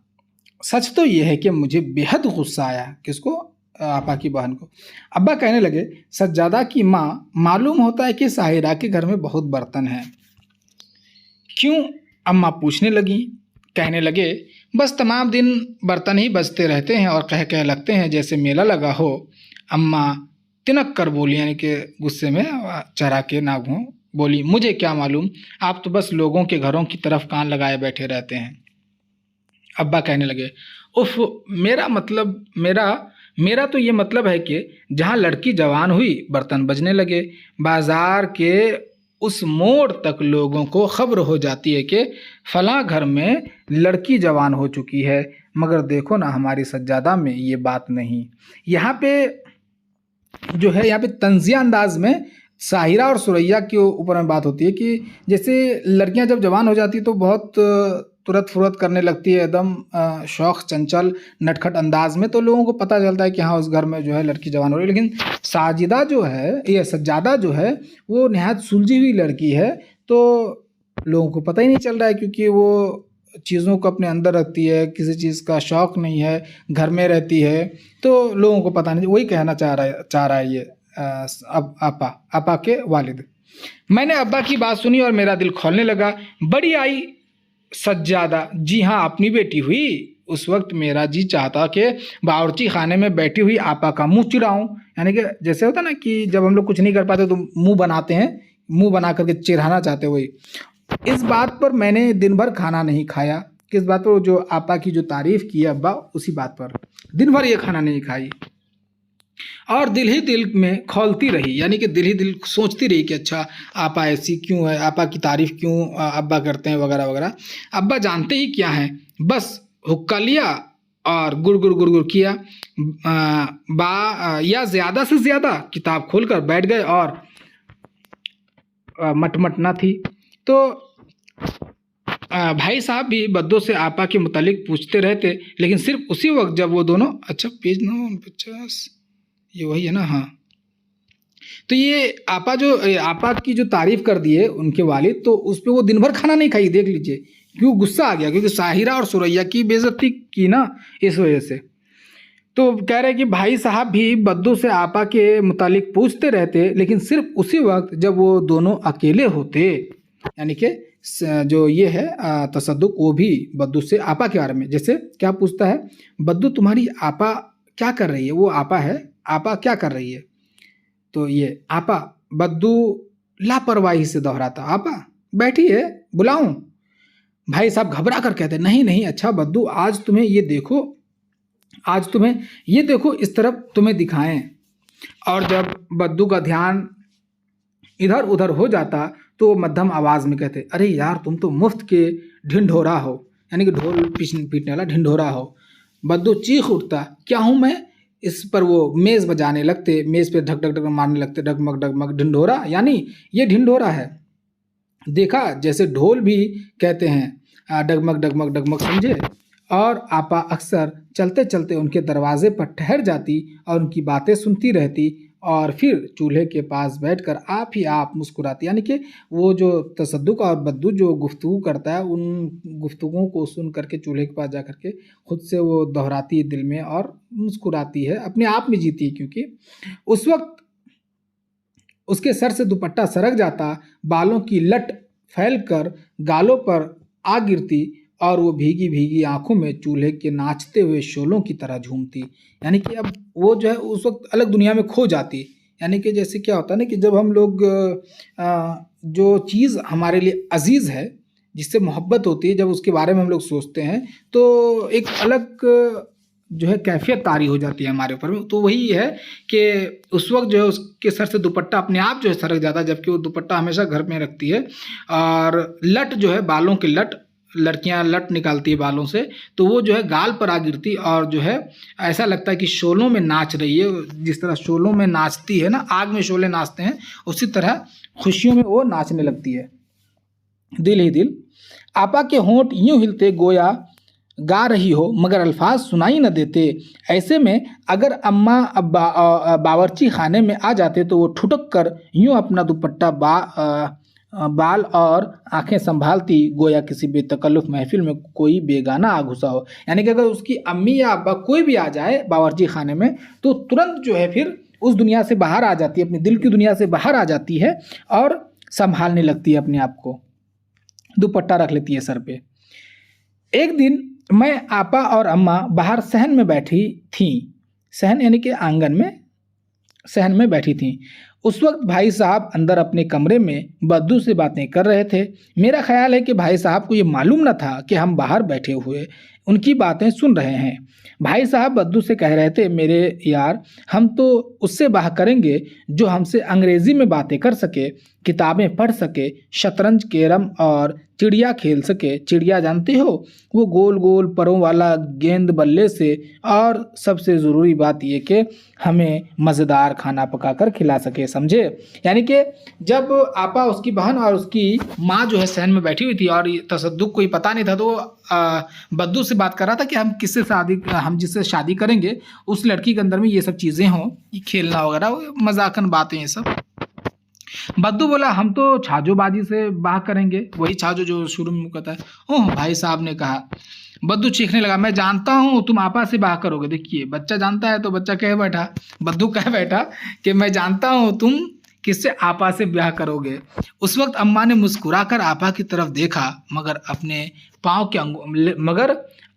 सच तो ये है कि मुझे बेहद गुस्सा आया। किसको? आपा की बहन को। अब्बा कहने लगे, सज्जादा की माँ, मालूम होता है कि साहिरा के घर में बहुत बर्तन हैं। क्यों? अम्मा पूछने लगी। कहने लगे, बस तमाम दिन बर्तन ही बजते रहते हैं और कह लगते हैं जैसे मेला लगा हो। अम्मा तिनक कर बोली, यानी कि गुस्से में चढ़ा के नागों बोली, मुझे क्या मालूम, आप तो बस लोगों के घरों की तरफ कान लगाए बैठे रहते हैं। अब्बा कहने लगे, उफ, मेरा तो ये मतलब है कि जहाँ लड़की जवान हुई बर्तन बजने लगे। बाजार के उस मोड़ तक लोगों को खबर हो जाती है कि फलां घर में लड़की जवान हो चुकी है, मगर देखो ना हमारी सज्जादा में ये बात नहीं। यहाँ पे जो है, यहाँ पे तंजिया अंदाज में साहिरा और सुरैया के ऊपर में बात होती है कि जैसे लड़कियां जब जवान हो जाती तो बहुत तुरत फुरत करने लगती है, एकदम शौक चंचल नटखट अंदाज में, तो लोगों को पता चलता है कि हाँ उस घर में जो है लड़की जवान हो रही है। लेकिन साजिदा जो है, ये सज्जादा जो है, वो नहायत सुलझी हुई लड़की है, तो लोगों को पता ही नहीं चल रहा है, क्योंकि वो चीज़ों को अपने अंदर रखती है, किसी चीज़ का शौक़ नहीं है, घर में रहती है, तो लोगों को पता नहीं। वही कहना चाह रहा है ये अब आपा के वालिद। मैंने अब्बा की बात सुनी और मेरा दिल खोलने लगा। बड़ी आई सज्जादा, जी हाँ अपनी बेटी हुई। उस वक्त मेरा जी चाहता कि बावर्ची खाने में बैठी हुई आपा का मुंह चिढ़ाऊं। यानी कि जैसे होता ना कि जब हम लोग कुछ नहीं कर पाते तो मुंह बनाते हैं, मुंह बना करके चिढ़ाना चाहते, वही। इस बात पर मैंने दिन भर खाना नहीं खाया। किस बात पर? जो आपा की जो तारीफ की है अब्बा, उसी बात पर दिन भर ये खाना नहीं खाई और दिल ही दिल में खौलती रही। यानी कि दिल ही दिल सोचती रही कि अच्छा आपा ऐसी क्यों है, आपा की तारीफ क्यों अब्बा करते हैं वगैरह वगैरह। अब्बा जानते ही क्या है, बस हुक्का लिया और गुड़ किया, या ज़्यादा से ज़्यादा किताब खोलकर बैठ गए और मटमट ना थी। तो भाई साहब भी बद्दों से आपा के मुतालिक पूछते रहते, लेकिन सिर्फ उसी वक्त जब वो दोनों, अच्छा पेज 950, ये वही है ना, हाँ। तो ये आपा की जो तारीफ कर दी है उनके वालिद, तो उस पर वो दिन भर खाना नहीं खाई। देख लीजिए क्यों गुस्सा आ गया, क्योंकि साहिरा और सुरैया की बेइज्जती की ना, इस वजह से। तो कह रहे कि भाई साहब भी बद्दू से आपा के मुतालिक पूछते रहते, लेकिन सिर्फ उसी वक्त जब वो दोनों अकेले होते। यानी कि जो ये है तसद्दुक, वो भी बद्दू से आपा के बारे में जैसे क्या पूछता है, बद्दू तुम्हारी आपा क्या कर रही है? वो आपा है, आपा क्या कर रही है? तो ये आपा, बद्दू लापरवाही से दोहराता, आपा बैठी है, बुलाऊं? भाई साहब घबरा कर कहते, नहीं नहीं, अच्छा बद्दू आज तुम्हें ये देखो इस तरफ तुम्हें दिखाएं। और जब बद्दू का ध्यान इधर उधर हो जाता तो मध्यम आवाज़ में कहते, अरे यार तुम तो मुफ्त के ढिंढोरा हो, यानी कि ढोल पीटने वाला ढिंढोरा हो। बद्दू चीख उठता, क्या हूँ मैं? इस पर वो मेज़ बजाने लगते, मेज़ पे ढक ढक ढक मारने लगते, डगमग ढिंढोरा, यानी ये ढिंढोरा है। देखा, जैसे ढोल भी कहते हैं, डगमग डगमग डगमग, समझे। और आपा अक्सर चलते चलते उनके दरवाजे पर ठहर जाती और उनकी बातें सुनती रहती और फिर चूल्हे के पास बैठकर आप ही आप मुस्कुराती। यानी कि वो जो तसद्दुक और बद्दू जो गुफ्तगू करता है, उन गुफ्तगुओं को सुन करके चूल्हे के पास जा करके खुद से वो दोहराती है दिल में और मुस्कुराती है, अपने आप में जीती है। क्योंकि उस वक्त उसके सर से दुपट्टा सरक जाता, बालों की लट फैलकर गालों पर आ गिरती और वो भीगी भीगी आंखों में चूल्हे के नाचते हुए शोलों की तरह झूमती। यानी कि अब वो जो है उस वक्त अलग दुनिया में खो जाती। यानी कि जैसे क्या होता है ना कि जब हम लोग जो चीज़ हमारे लिए अजीज़ है, जिससे मोहब्बत होती है, जब उसके बारे में हम लोग सोचते हैं तो एक अलग जो है कैफियत तारी हो जाती है हमारे ऊपर में। तो वही है कि उस वक्त जो है उसके सर से दुपट्टा अपने आप जो है सरक जाता है, जबकि वो दुपट्टा हमेशा घर में रखती है। और लट जो है, बालों की लट, लड़कियां लट निकालती है बालों से, तो वो जो है गाल पर आ गिरती और जो है ऐसा लगता है कि शोलों में नाच रही है। जिस तरह शोलों में नाचती है ना, आग में शोले नाचते हैं, उसी तरह खुशियों में वो नाचने लगती है। दिल ही दिल आपा के होंठ यूं हिलते गोया गा रही हो, मगर अल्फाज सुनाई न देते। ऐसे में अगर अम्मा अब्बा बावर्ची खाने में आ जाते तो वो ठुटक कर यूं अपना दुपट्टा बाल और आंखें संभालती, गोया किसी बेतकल्लुफ महफिल में कोई बेगाना आ घुसा हो। यानी कि अगर उसकी अम्मी या अब्बा कोई भी आ जाए बावर्ची खाने में तो तुरंत जो है फिर उस दुनिया से बाहर आ जाती है, अपने दिल की दुनिया से बाहर आ जाती है और संभालने लगती है अपने आप को, दुपट्टा रख लेती है सर पे। एक दिन मैं, आपा और अम्मा बाहर सहन में बैठी थीं। सहन यानी कि आंगन में, सहन में बैठी थीं। उस वक्त भाई साहब अंदर अपने कमरे में बद्दू से बातें कर रहे थे। मेरा ख्याल है कि भाई साहब को ये मालूम न था कि हम बाहर बैठे हुए उनकी बातें सुन रहे हैं। भाई साहब बद्दू से कह रहे थे, मेरे यार, हम तो उससे बाह करेंगे जो हमसे अंग्रेज़ी में बातें कर सके, किताबें पढ़ सके, शतरंज, कैरम और चिड़िया खेल सके। चिड़िया जानते हो, वो गोल गोल परों वाला गेंद बल्ले से, और सबसे ज़रूरी बात ये कि हमें मज़ेदार खाना पका कर खिला सके, समझे। यानी कि जब आपा, उसकी बहन और उसकी माँ जो है सहन में बैठी हुई थी और तसद्दुक कोई पता नहीं था, तो बद्दू से बात कर रहा था कि हम जिससे शादी करेंगे उस लड़की के अंदर में ये सब चीज़ें हों, ये खेलना वगैरह, मजाकन बातें ये सब। बद्दू बोला, हम तो छाजोबाजी से बाह करेंगे, वही छाजो जो शुरू में कहता है। ओह, भाई साहब ने कहा। बद्दू चीखने लगा, मैं जानता हूँ तुम आपा से बाह करोगे। देखिए, बच्चा जानता है तो बच्चा कह बैठा, बद्दू कह बैठा कि मैं जानता हूँ तुम किससे, आपा से ब्याह करोगे। उस वक्त अम्मा ने मुस्कुराकर आपा की तरफ देखा, मगर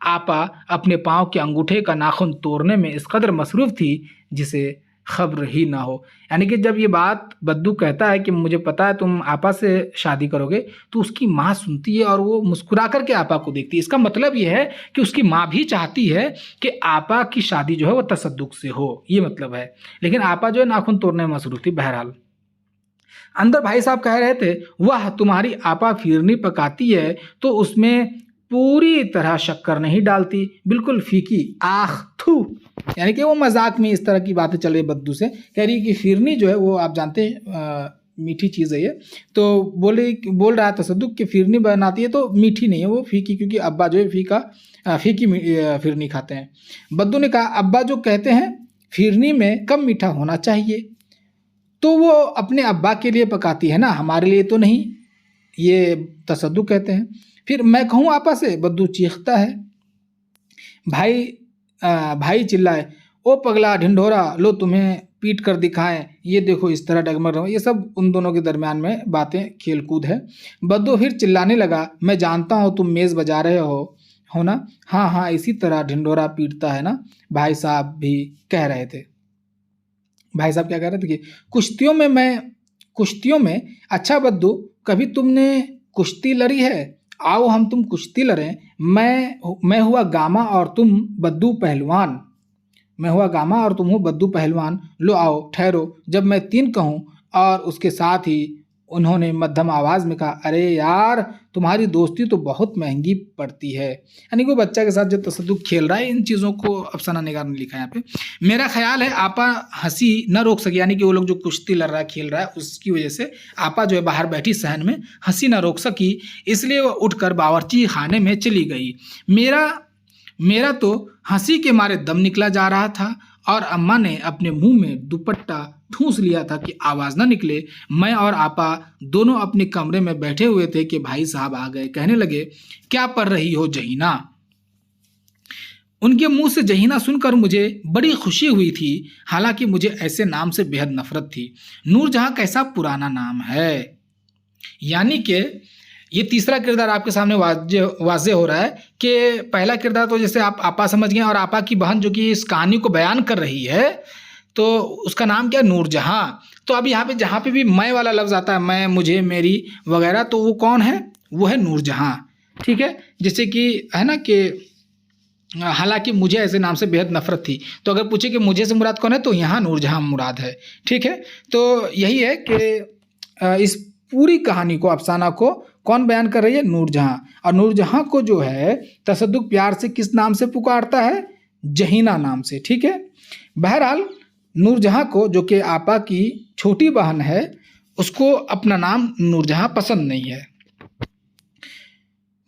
आपा अपने पाँव के अंगूठे का नाखून तोड़ने में इस कदर मसरूफ़ थी जिसे खबर ही ना हो। यानी कि जब ये बात बद्दू कहता है कि मुझे पता है तुम आपा से शादी करोगे, तो उसकी माँ सुनती है और वो मुस्कुरा करके आपा को देखती है। इसका मतलब ये है कि उसकी माँ भी चाहती है कि आपा की शादी जो है वो तसद्दुक से हो, ये मतलब है। लेकिन आपा जो है नाखून तोड़ने में मसरूफ़ थी। बहरहाल अंदर भाई साहब कह रहे थे, वाह, तुम्हारी आपा फिरनी पकाती है तो उसमें पूरी तरह शक्कर नहीं डालती, बिल्कुल फीकी, आख थू। यानी कि वो मजाक में इस तरह की बातें चल रही बद्दू से, कह रही कि फिरनी जो है वो आप जानते हैं मीठी चीज़ है ये। तो बोल रहा है तसद्दुक कि फिरनी बनाती है तो मीठी नहीं है, वो फीकी, क्योंकि अब्बा जो है फीकी फिरनी खाते हैं। बद्दू ने कहा, अब्बा जो कहते हैं फिरनी में कम मीठा होना चाहिए, तो वो अपने अब्बा के लिए पकाती है ना, हमारे लिए तो नहीं, ये तसद्दुक कहते हैं। फिर मैं कहूँ आपा से, बद्दू चीखता है। भाई चिल्लाए, ओ पगला ढिंढोरा, लो तुम्हें पीट कर दिखाएं, ये देखो इस तरह डगमग रहा। ये सब उन दोनों के दरमियान में बातें, खेल कूद है। बद्दू फिर चिल्लाने लगा, मैं जानता हूँ तुम मेज़ बजा रहे हो ना, हाँ हाँ, इसी तरह ढिंढोरा पीटता है ना। भाई साहब भी कह रहे थे, भाई साहब क्या कह रहे थे कि कुश्तियों में अच्छा बद्दू, कभी तुमने कुश्ती लड़ी है? आओ हम तुम कुश्ती लड़ें। मैं हुआ गामा और तुम बद्दू पहलवान। मैं हुआ गामा और तुम हो बद्दू पहलवान। लो आओ ठहरो, जब मैं 3 कहूँ और उसके साथ ही उन्होंने मध्यम आवाज़ में कहा, अरे यार, तुम्हारी दोस्ती तो बहुत महंगी पड़ती है। यानी कोई बच्चा के साथ जब तसद्दुक खेल रहा है, इन चीज़ों को अफसाना निगार ने लिखा है यहाँ पे। मेरा ख्याल है आपा हंसी न रोक सकी, यानी कि वो लोग जो कुश्ती लड़ रहा है, खेल रहा है, उसकी वजह से आपा जो है बाहर बैठी सहन में हंसी न रोक सकी, इसलिए वह उठकर बावर्ची खाने में चली गई। मेरा तो हंसी के मारे दम निकला जा रहा था और अम्मा ने अपने मुंह में दुपट्टा ठूंस लिया था कि आवाज़ न निकले। मैं और आपा दोनों अपने कमरे में बैठे हुए थे कि भाई साहब आ गए। कहने लगे, क्या पढ़ रही हो जहीना? उनके मुंह से जहीना सुनकर मुझे बड़ी खुशी हुई थी, हालांकि मुझे ऐसे नाम से बेहद नफरत थी। नूरजहां कैसा पुराना नाम है। यानी कि ये तीसरा किरदार आपके सामने वाजे हो रहा है कि पहला किरदार तो जैसे आप आपा समझ गए, और आपा की बहन जो कि इस कहानी को बयान कर रही है, तो उसका नाम क्या है? नूरजहां। तो अब यहाँ पे जहाँ पे भी मैं वाला लफ्ज़ आता है, मैं, मुझे, मेरी वगैरह, तो वो कौन है? वो है नूरजहां। ठीक है, जैसे कि है ना कि हालांकि मुझे ऐसे नाम से बेहद नफरत थी, तो अगर पूछे कि मुझे से मुराद कौन है, तो यहाँ नूरजहां मुराद है। ठीक है, तो यही है कि इस पूरी कहानी को, अफसाना को कौन बयान कर रही है? नूरजहां। और नूरजहां को जो है तसद्दुक प्यार से किस नाम से पुकारता है? जहीना नाम से। ठीक है, बहरहाल नूरजहां को, जो कि आपा की छोटी बहन है, उसको अपना नाम नूरजहां पसंद नहीं है।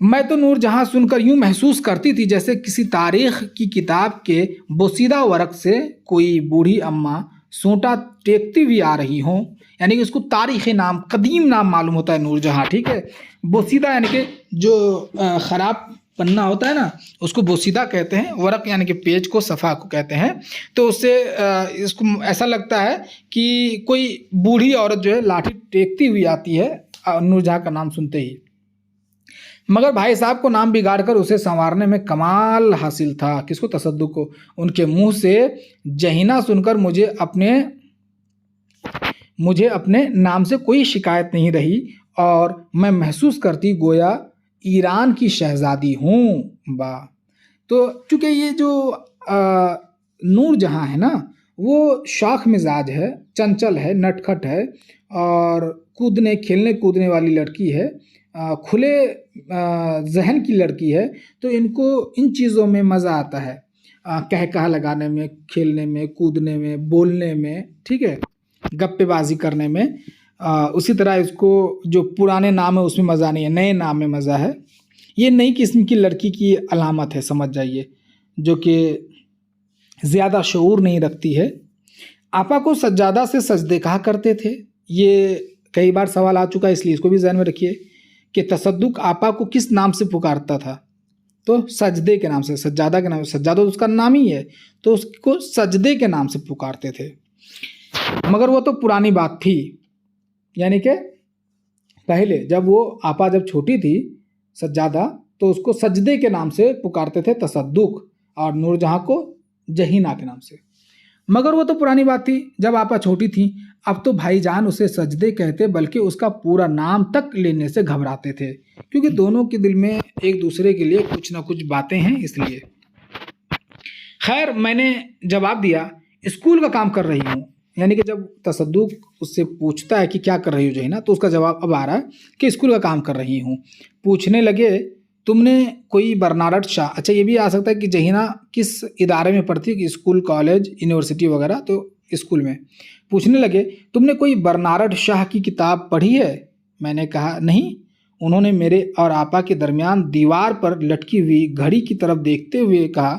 मैं तो नूरजहां सुनकर यूं महसूस करती थी जैसे किसी तारीख की किताब के बोसीदा वर्क से कोई बूढ़ी अम्मा सोंटा टेकती हुई आ रही हों। यानी कि उसको तारीख़ नाम, कदीम नाम मालूम होता है नूरजहां। ठीक है, बोसीदा यानी कि जो ख़राब पन्ना होता है ना, उसको बोसीदा कहते हैं। वर्क यानी कि पेज को, सफ़ा को कहते हैं। तो उससे इसको ऐसा लगता है कि कोई बूढ़ी औरत जो है लाठी टेकती हुई आती है नूरजहां का नाम सुनते ही। मगर भाई साहब को नाम बिगाड़ कर उसे संवारने में कमाल हासिल था। किसको? तसद्दुक को। उनके मुंह से जहीना सुनकर मुझे अपने नाम से कोई शिकायत नहीं रही और मैं महसूस करती गोया ईरान की शहजादी हूँ। वाह! तो चूँकि ये जो नूरजहां है ना, वो शौख मिजाज है, चंचल है, नटखट है और खेलने कूदने वाली लड़की है, खुले जहन की लड़की है। तो इनको इन चीज़ों में मज़ा आता है, कह कहा लगाने में, खेलने में, कूदने में, बोलने में। ठीक है, गप्पेबाजी करने में। उसी तरह इसको जो पुराने नाम है उसमें मज़ा नहीं है, नए नाम में मज़ा है। ये नई किस्म की लड़की की अलामत है, समझ जाइए, जो कि ज़्यादा शऊर नहीं रखती है। आपा को सज्जादा से सजदे कहा करते थे। ये कई बार सवाल आ चुका है, इसलिए इसको भी ज़हन में रखिए कि तसद्दुक आपा को किस नाम से पुकारता था? तो सजदे के नाम से, सज्जादा के नाम से। सज्जादा तो उसका नाम ही है, तो उसको सजदे के नाम से पुकारते थे। मगर वो तो पुरानी बात थी। यानी कि पहले जब आपा जब छोटी थी, सज्जादा, तो उसको सजदे के नाम से पुकारते थे तसद्दुक, और नूरजहां को जहीना के नाम से। मगर वो तो पुरानी बात थी जब आपा छोटी थी। अब तो भाईजान उसे सजदे कहते, बल्कि उसका पूरा नाम तक लेने से घबराते थे, क्योंकि दोनों के दिल में एक दूसरे के लिए कुछ ना कुछ बातें हैं, इसलिए। खैर, मैंने जवाब दिया, स्कूल का काम कर रही हूँ। यानी कि जब तसद्दुक उससे पूछता है कि क्या कर रही हो जहीना, तो उसका जवाब अब आ रहा है कि स्कूल का काम कर रही हूँ। पूछने लगे, तुमने कोई बर्नार्ड शाह, अच्छा ये भी आ सकता है कि जहीना किस इदारे में पढ़ती है, कि स्कूल, कॉलेज, यूनिवर्सिटी वगैरह, तो स्कूल में। पूछने लगे, तुमने कोई बर्नार्ड शाह की किताब पढ़ी है? मैंने कहा, नहीं। उन्होंने मेरे और आपा के दरमियान दीवार पर लटकी हुई घड़ी की तरफ देखते हुए कहा,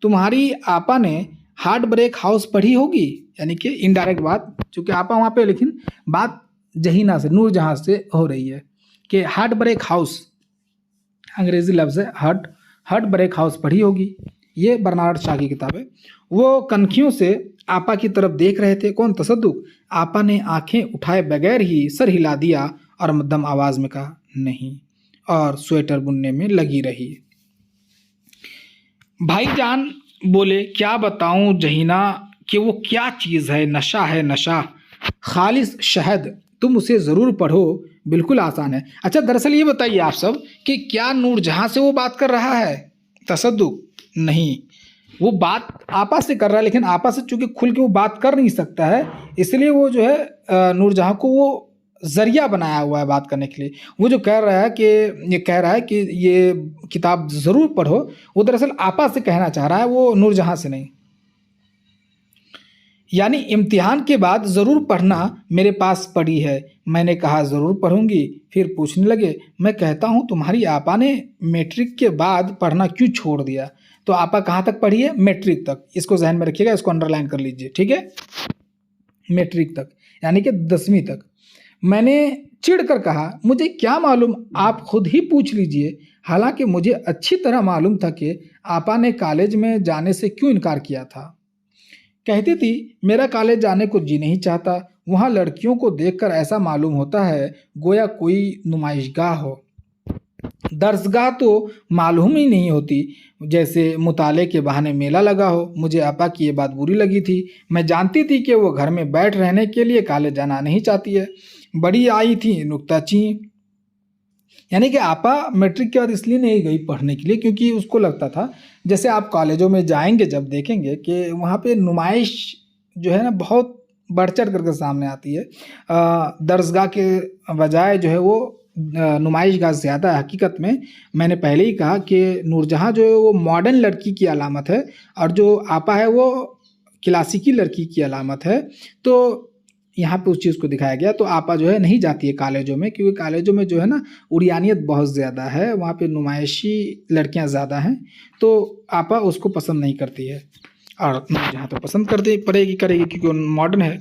तुम्हारी आपा ने हार्ट ब्रेक हाउस पढ़ी होगी। यानी कि इनडायरेक्ट बात, चूँकि आपा वहाँ पे, लेकिन बात जहीना से, नूरजहां से हो रही है कि हार्ट ब्रेक हाउस, अंग्रेज़ी लफ्ज़ है हार्ट ब्रेक हाउस पढ़ी होगी। ये बर्नार्ड शाह की किताब है। वो कनखियों से आपा की तरफ देख रहे थे। कौन? तसद्दुक। आपा ने आंखें उठाए बगैर ही सर हिला दिया और मध्यम आवाज़ में कहा, नहीं, और स्वेटर बुनने में लगी रही। भाईजान बोले, क्या बताऊं जहीना कि वो क्या चीज़ है, नशा है, नशा, खालिस शहद। तुम उसे ज़रूर पढ़ो, बिल्कुल आसान है। अच्छा, दरअसल ये बताइए आप सब कि क्या नूरजहां से वो बात कर रहा है तसद्दुक? नहीं, वो बात आपा से कर रहा है, लेकिन आपा से चूँकि खुल के वो बात कर नहीं सकता है, इसलिए वो जो है नूरजहां को वो ज़रिया बनाया हुआ है बात करने के लिए। वो जो कह रहा है कि ये कह रहा है कि ये किताब ज़रूर पढ़ो, वो दरअसल आपा से कहना चाह रहा है, वो नूरजहाँ से नहीं। यानी इम्तिहान के बाद ज़रूर पढ़ना मेरे पास पड़ी है। मैंने कहा ज़रूर पढ़ूंगी। फिर पूछने लगे, मैं कहता हूँ तुम्हारी आपा ने मैट्रिक के बाद पढ़ना क्यों छोड़ दिया? तो आपा कहाँ तक पढ़ी है? मैट्रिक तक। इसको ज़हन में रखिएगा, इसको अंडरलाइन कर लीजिए, ठीक है? मैट्रिक तक, यानी कि 10वीं तक। मैंने चिढ़कर कहा, मुझे क्या मालूम, आप खुद ही पूछ लीजिए। हालांकि मुझे अच्छी तरह मालूम था कि आपा ने कॉलेज में जाने से क्यों इनकार किया था। कहती थी, मेरा कॉलेज जाने को जी नहीं चाहता, वहाँ लड़कियों को देखकर ऐसा मालूम होता है गोया कोई नुमाइशगाह हो। दर्सगाह तो मालूम ही नहीं होती, जैसे मुताले के बहाने मेला लगा हो। मुझे आपा की ये बात बुरी लगी थी। मैं जानती थी कि वो घर में बैठ रहने के लिए कॉलेज जाना नहीं चाहती है। बड़ी आई थी नुक्ताचीन। यानी कि आपा मैट्रिक के बाद इसलिए नहीं गई पढ़ने के लिए क्योंकि उसको लगता था, जैसे आप कॉलेजों में जाएंगे जब देखेंगे कि वहाँ पे नुमाइश जो है ना बहुत बढ़ चढ़ करके सामने आती है। दर्सगाह के बजाय जो है वो नुमाइशगाह ज़्यादा है। हकीकत में मैंने पहले ही कहा कि नूरजहाँ जो है वो मॉडर्न लड़की की अलामत है और जो आपा है वो क्लासिकी लड़की की अलामत है। तो यहाँ पे उस चीज़ को दिखाया गया। तो आपा जो है नहीं जाती है कॉलेजों में क्योंकि कॉलेजों में जो है ना उड़ियानियत बहुत ज़्यादा है, वहाँ पे नुमाइशी लड़कियाँ ज़्यादा हैं, तो आपा उसको पसंद नहीं करती है। और जहाँ तो पसंद करती करेगी क्योंकि वो मॉडर्न है।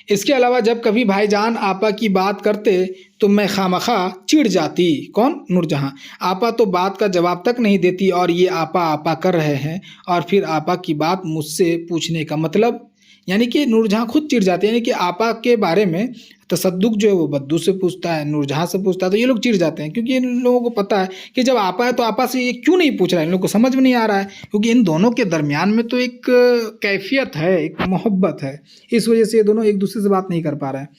इसके अलावा जब कभी भाईजान आपा की बात करते तो मैं खामखा चिढ़ जाती। कौन? नूरजहाँ। आपा तो बात का जवाब तक नहीं देती और ये आपा आपा कर रहे हैं और फिर आपा की बात मुझसे पूछने का मतलब। यानी कि नूरजहाँ खुद चिढ़ जाते हैं, यानी कि आपा के बारे में तसद्दुक जो है वो बद्दू से पूछता है, नूरजहाँ से पूछता है, तो ये लोग चिढ़ जाते हैं क्योंकि इन लोगों को पता है कि जब आपा है तो आपा से ये क्यों नहीं पूछ रहा है, इन लोगों को समझ में नहीं आ रहा है क्योंकि इन दोनों के दरमियान में तो एक कैफियत है, एक मोहब्बत है। इस वजह से ये दोनों एक दूसरे से बात नहीं कर पा रहे हैं।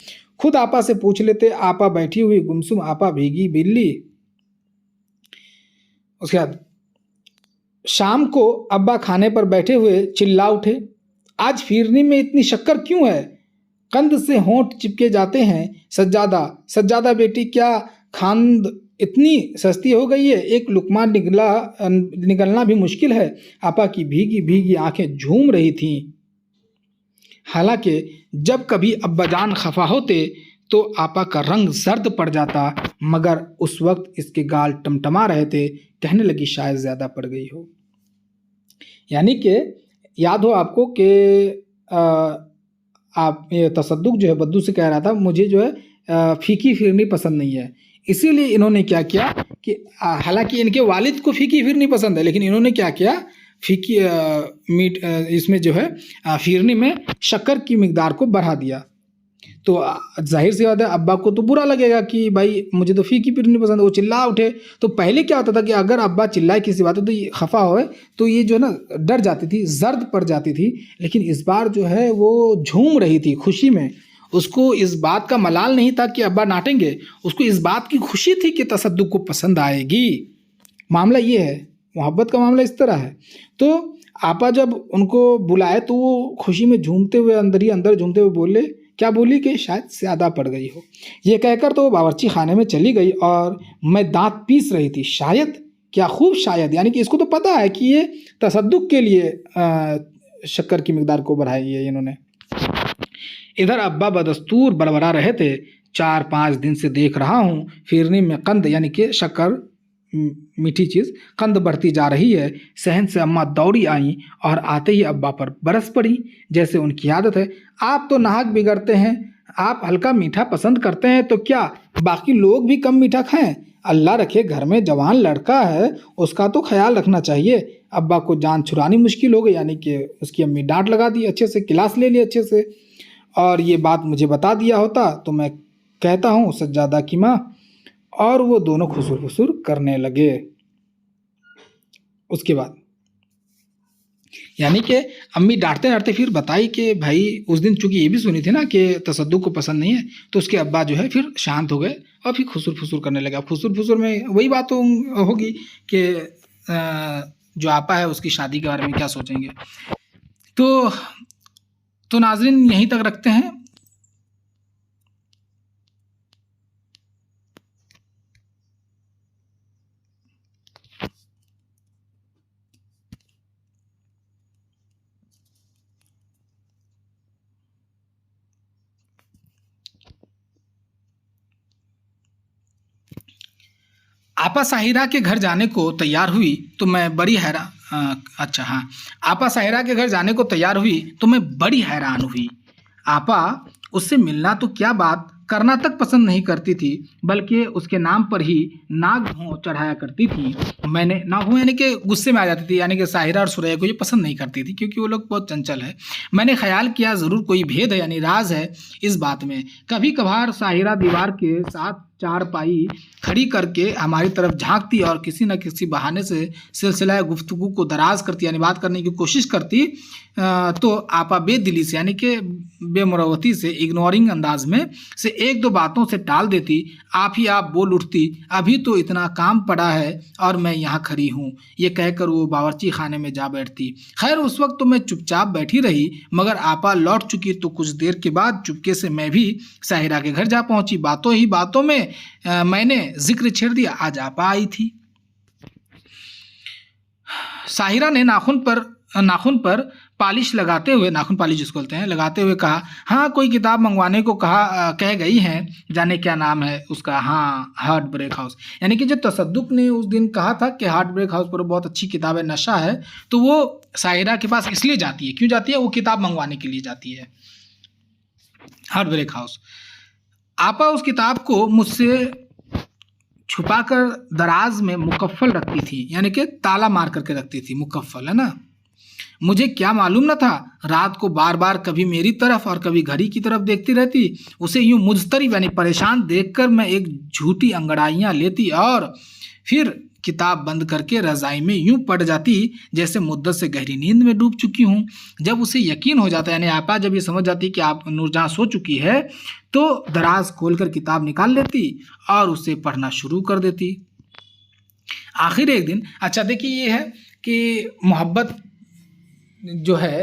खुद आपा से पूछ लेते, आपा बैठी हुई गुमसुम, आपा भीगी बिल्ली। उसके बाद शाम को अब्बा खाने पर बैठे हुए चिल्ला उठे, आज फिरनी में इतनी शक्कर क्यों है? कंध से होंठ चिपके जाते हैं। सज्जादा सज्जादा बेटी, क्या खांद इतनी सस्ती हो गई है? एक लुकमा निगलना भी मुश्किल है। आपा की भीगी भीगी आंखें झूम रही थीं। हालांकि जब कभी अब्बाजान खफा होते तो आपा का रंग जर्द पड़ जाता, मगर उस वक्त इसके गाल टमटमा रहे थे। कहने लगी, शायद ज़्यादा पड़ गई हो। यानी कि याद हो आपको कि आप ये तसद्दुक जो है बद्दू से कह रहा था, मुझे जो है फीकी फिरनी पसंद नहीं है। इसीलिए इन्होंने क्या किया कि हालांकि इनके वालिद को फीकी फिरनी पसंद है, लेकिन इन्होंने क्या किया, फीकी मीट इसमें जो है फिरनी में शक्कर की मिकदार को बढ़ा दिया। तो जाहिर सी बात है अब्बा को तो बुरा लगेगा कि भाई मुझे तो फीकी फिरनी पसंद है, वो चिल्ला उठे। तो पहले क्या होता था कि अगर अब्बा चिल्लाए किसी बात तो ये खफा होए तो ये जो है ना डर जाती थी, जर्द पड़ जाती थी। लेकिन इस बार जो है वो झूम रही थी खुशी में। उसको इस बात का मलाल नहीं था कि अब्बा डांटेंगे, उसको इस बात की खुशी थी कि तसद्दुक को पसंद आएगी। मामला ये है, मोहब्बत का मामला इस तरह है। तो आपा जब उनको बुलाए तो वो खुशी में झूमते हुए अंदर ही अंदर झूमते हुए बोले, क्या बोली कि शायद ज़्यादा पड़ गई हो। ये कहकर तो वो बावर्ची खाने में चली गई और मैं दांत पीस रही थी। शायद, क्या खूब शायद, यानी कि इसको तो पता है कि ये तसद्दुक के लिए शक्कर की मिकदार को बढ़ाई है इन्होंने। इधर अब्बा बदस्तूर बड़बड़ा रहे थे, 4-5 दिन से देख रहा हूँ फिरनी में कंद यानी कि शक्कर मीठी चीज़ कंद बढ़ती जा रही है। सहन से अम्मा दौड़ी आई और आते ही अब्बा पर बरस पड़ी जैसे उनकी आदत है। आप तो नाहक बिगड़ते हैं, आप हल्का मीठा पसंद करते हैं तो क्या बाकी लोग भी कम मीठा खाएं? अल्लाह रखे घर में जवान लड़का है, उसका तो ख्याल रखना चाहिए। अब्बा को जान छुड़ानी मुश्किल हो गई, यानी कि उसकी अम्मी डांट लगा दी, अच्छे से क्लास ले ली अच्छे से। और ये बात मुझे बता दिया होता तो मैं कहता हूँ सज्जादा की माँ। और वो दोनों खुसुर फुसुर करने लगे। उसके बाद यानी कि अम्मी डांटते डांटते फिर बताई कि भाई उस दिन चूंकि ये भी सुनी थी ना कि तसद्दुक को पसंद नहीं है, तो उसके अब्बा जो है फिर शांत हो गए और फिर खुसुर फुसुर करने लगा। खुसुर फुसुर में वही बात होगी कि जो आपा है उसकी शादी के बारे में क्या सोचेंगे। तो नाजरीन यहीं तक रखते हैं। आपा साहिरा के घर जाने को तैयार हुई तो मैं बड़ी हैरान अच्छा हाँ, आपा साहिरा के घर जाने को तैयार हुई तो मैं बड़ी हैरान हुई। आपा उससे मिलना तो क्या बात करना तक पसंद नहीं करती थी, बल्कि उसके नाम पर ही नाग भौं चढ़ाया करती थी। मैंने नाग भौं यानी कि गुस्से में आ जाती थी, यानी कि साहिरा और सुरैया को ये पसंद नहीं करती थी क्योंकि वो लोग बहुत चंचल है। मैंने ख्याल किया ज़रूर कोई भेद है यानी राज है इस बात में। कभी कभार साहिरा दीवार के साथ चारपाई खड़ी करके हमारी तरफ झांकती और किसी न किसी बहाने से सिलसिला गुफ्तगू को दराज करती यानी बात करने की कोशिश करती। तो आपा बेदिली से यानी कि बेमुरवती से इग्नोरिंग अंदाज में से एक दो बातों से टाल देती। आप ही आप बोल उठती, अभी तो इतना काम पड़ा है और मैं यहाँ खड़ी हूँ, ये कहकर वो बावर्ची खाने में जा बैठती। खैर उस वक्त तो मैं चुपचाप बैठी रही, मगर आपा लौट चुकी तो कुछ देर के बाद चुपके से मैं भी साहिरा के घर जा पहुंची। बातों ही बातों में मैंने जिक्र छेड़ दिया, आज आपा आई थी। साहिरा ने नाखून पर पालिश लगाते हुए, नाखून पालिश जिसको बोलते हैं, लगाते हुए कहा, हाँ कोई किताब मंगवाने को कह गई हैं, जाने क्या नाम है उसका। हाँ, हार्ट ब्रेक हाउस। यानी कि जो तसद्दुक ने उस दिन कहा था कि हार्ट ब्रेक हाउस पर बहुत अच्छी किताब है, नशा है, तो वो साहिरा के पास इसलिए जाती है। क्यों जाती है? वो किताब मंगवाने के लिए जाती है, हार्ट ब्रेक हाउस। आपा उस किताब को मुझसे छुपाकर दराज में मुकफ्फल रखती थी, यानी कि ताला मार करके रखती थी, मुकफ्फल है ना। मुझे क्या मालूम न था, रात को बार बार कभी मेरी तरफ और कभी घड़ी की तरफ देखती रहती। उसे यूं मुजतरिब यानी परेशान देखकर मैं एक झूठी अंगड़ाइयाँ लेती और फिर किताब बंद करके रज़ाई में यूं पड़ जाती जैसे मुद्दत से गहरी नींद में डूब चुकी हूँ। जब उसे यकीन हो जाता है, यानी आपा जब ये समझ जाती कि आप नूरजहाँ सो चुकी है, तो दराज खोलकर किताब निकाल लेती और उसे पढ़ना शुरू कर देती। आखिर एक दिन, अच्छा देखिए ये है कि मोहब्बत जो है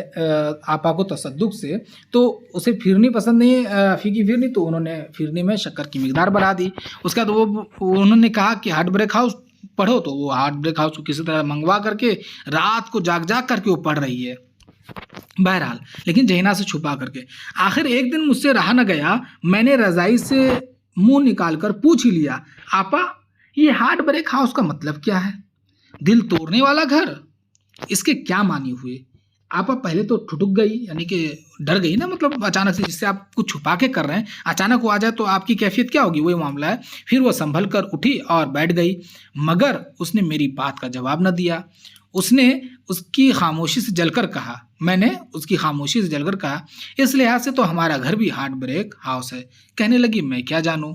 आपा को तसद्दुक से, तो उसे फिरनी पसंद नहीं है, फीकी फिरनी, तो उन्होंने फिरनी में शक्कर की मिकदार बढ़ा दी। उसके बाद वो उन्होंने कहा कि हार्ट ब्रेक हाउस पढ़ो, तो वो हार्ट ब्रेक हाउस को किसी तरह मंगवा करके रात को जाग जाग करके वो पढ़ रही है, बहरहाल, लेकिन जहीना से छुपा करके। आखिर एक दिन मुझसे रहा न गया, मैंने रजाई से मुंह निकाल कर पूछ ही लिया, आपा ये हार्ट ब्रेक हाउस का मतलब क्या है? दिल तोड़ने वाला घर, इसके क्या मानी हुए? आपा पहले तो ठुठुक गई, यानी कि डर गई ना, मतलब अचानक से, जिससे आप कुछ छुपा के कर रहे हैं, अचानक वो आ जाए तो आपकी कैफियत क्या होगी, वही मामला है। फिर वो संभल कर उठी और बैठ गई, मगर उसने मेरी बात का जवाब न दिया। उसने उसकी खामोशी से जलकर कहा, मैंने उसकी खामोशी से जलकर कहा, इस लिहाज से तो हमारा घर भी हार्ट ब्रेक हाउस है। कहने लगी, मैं क्या जानूं।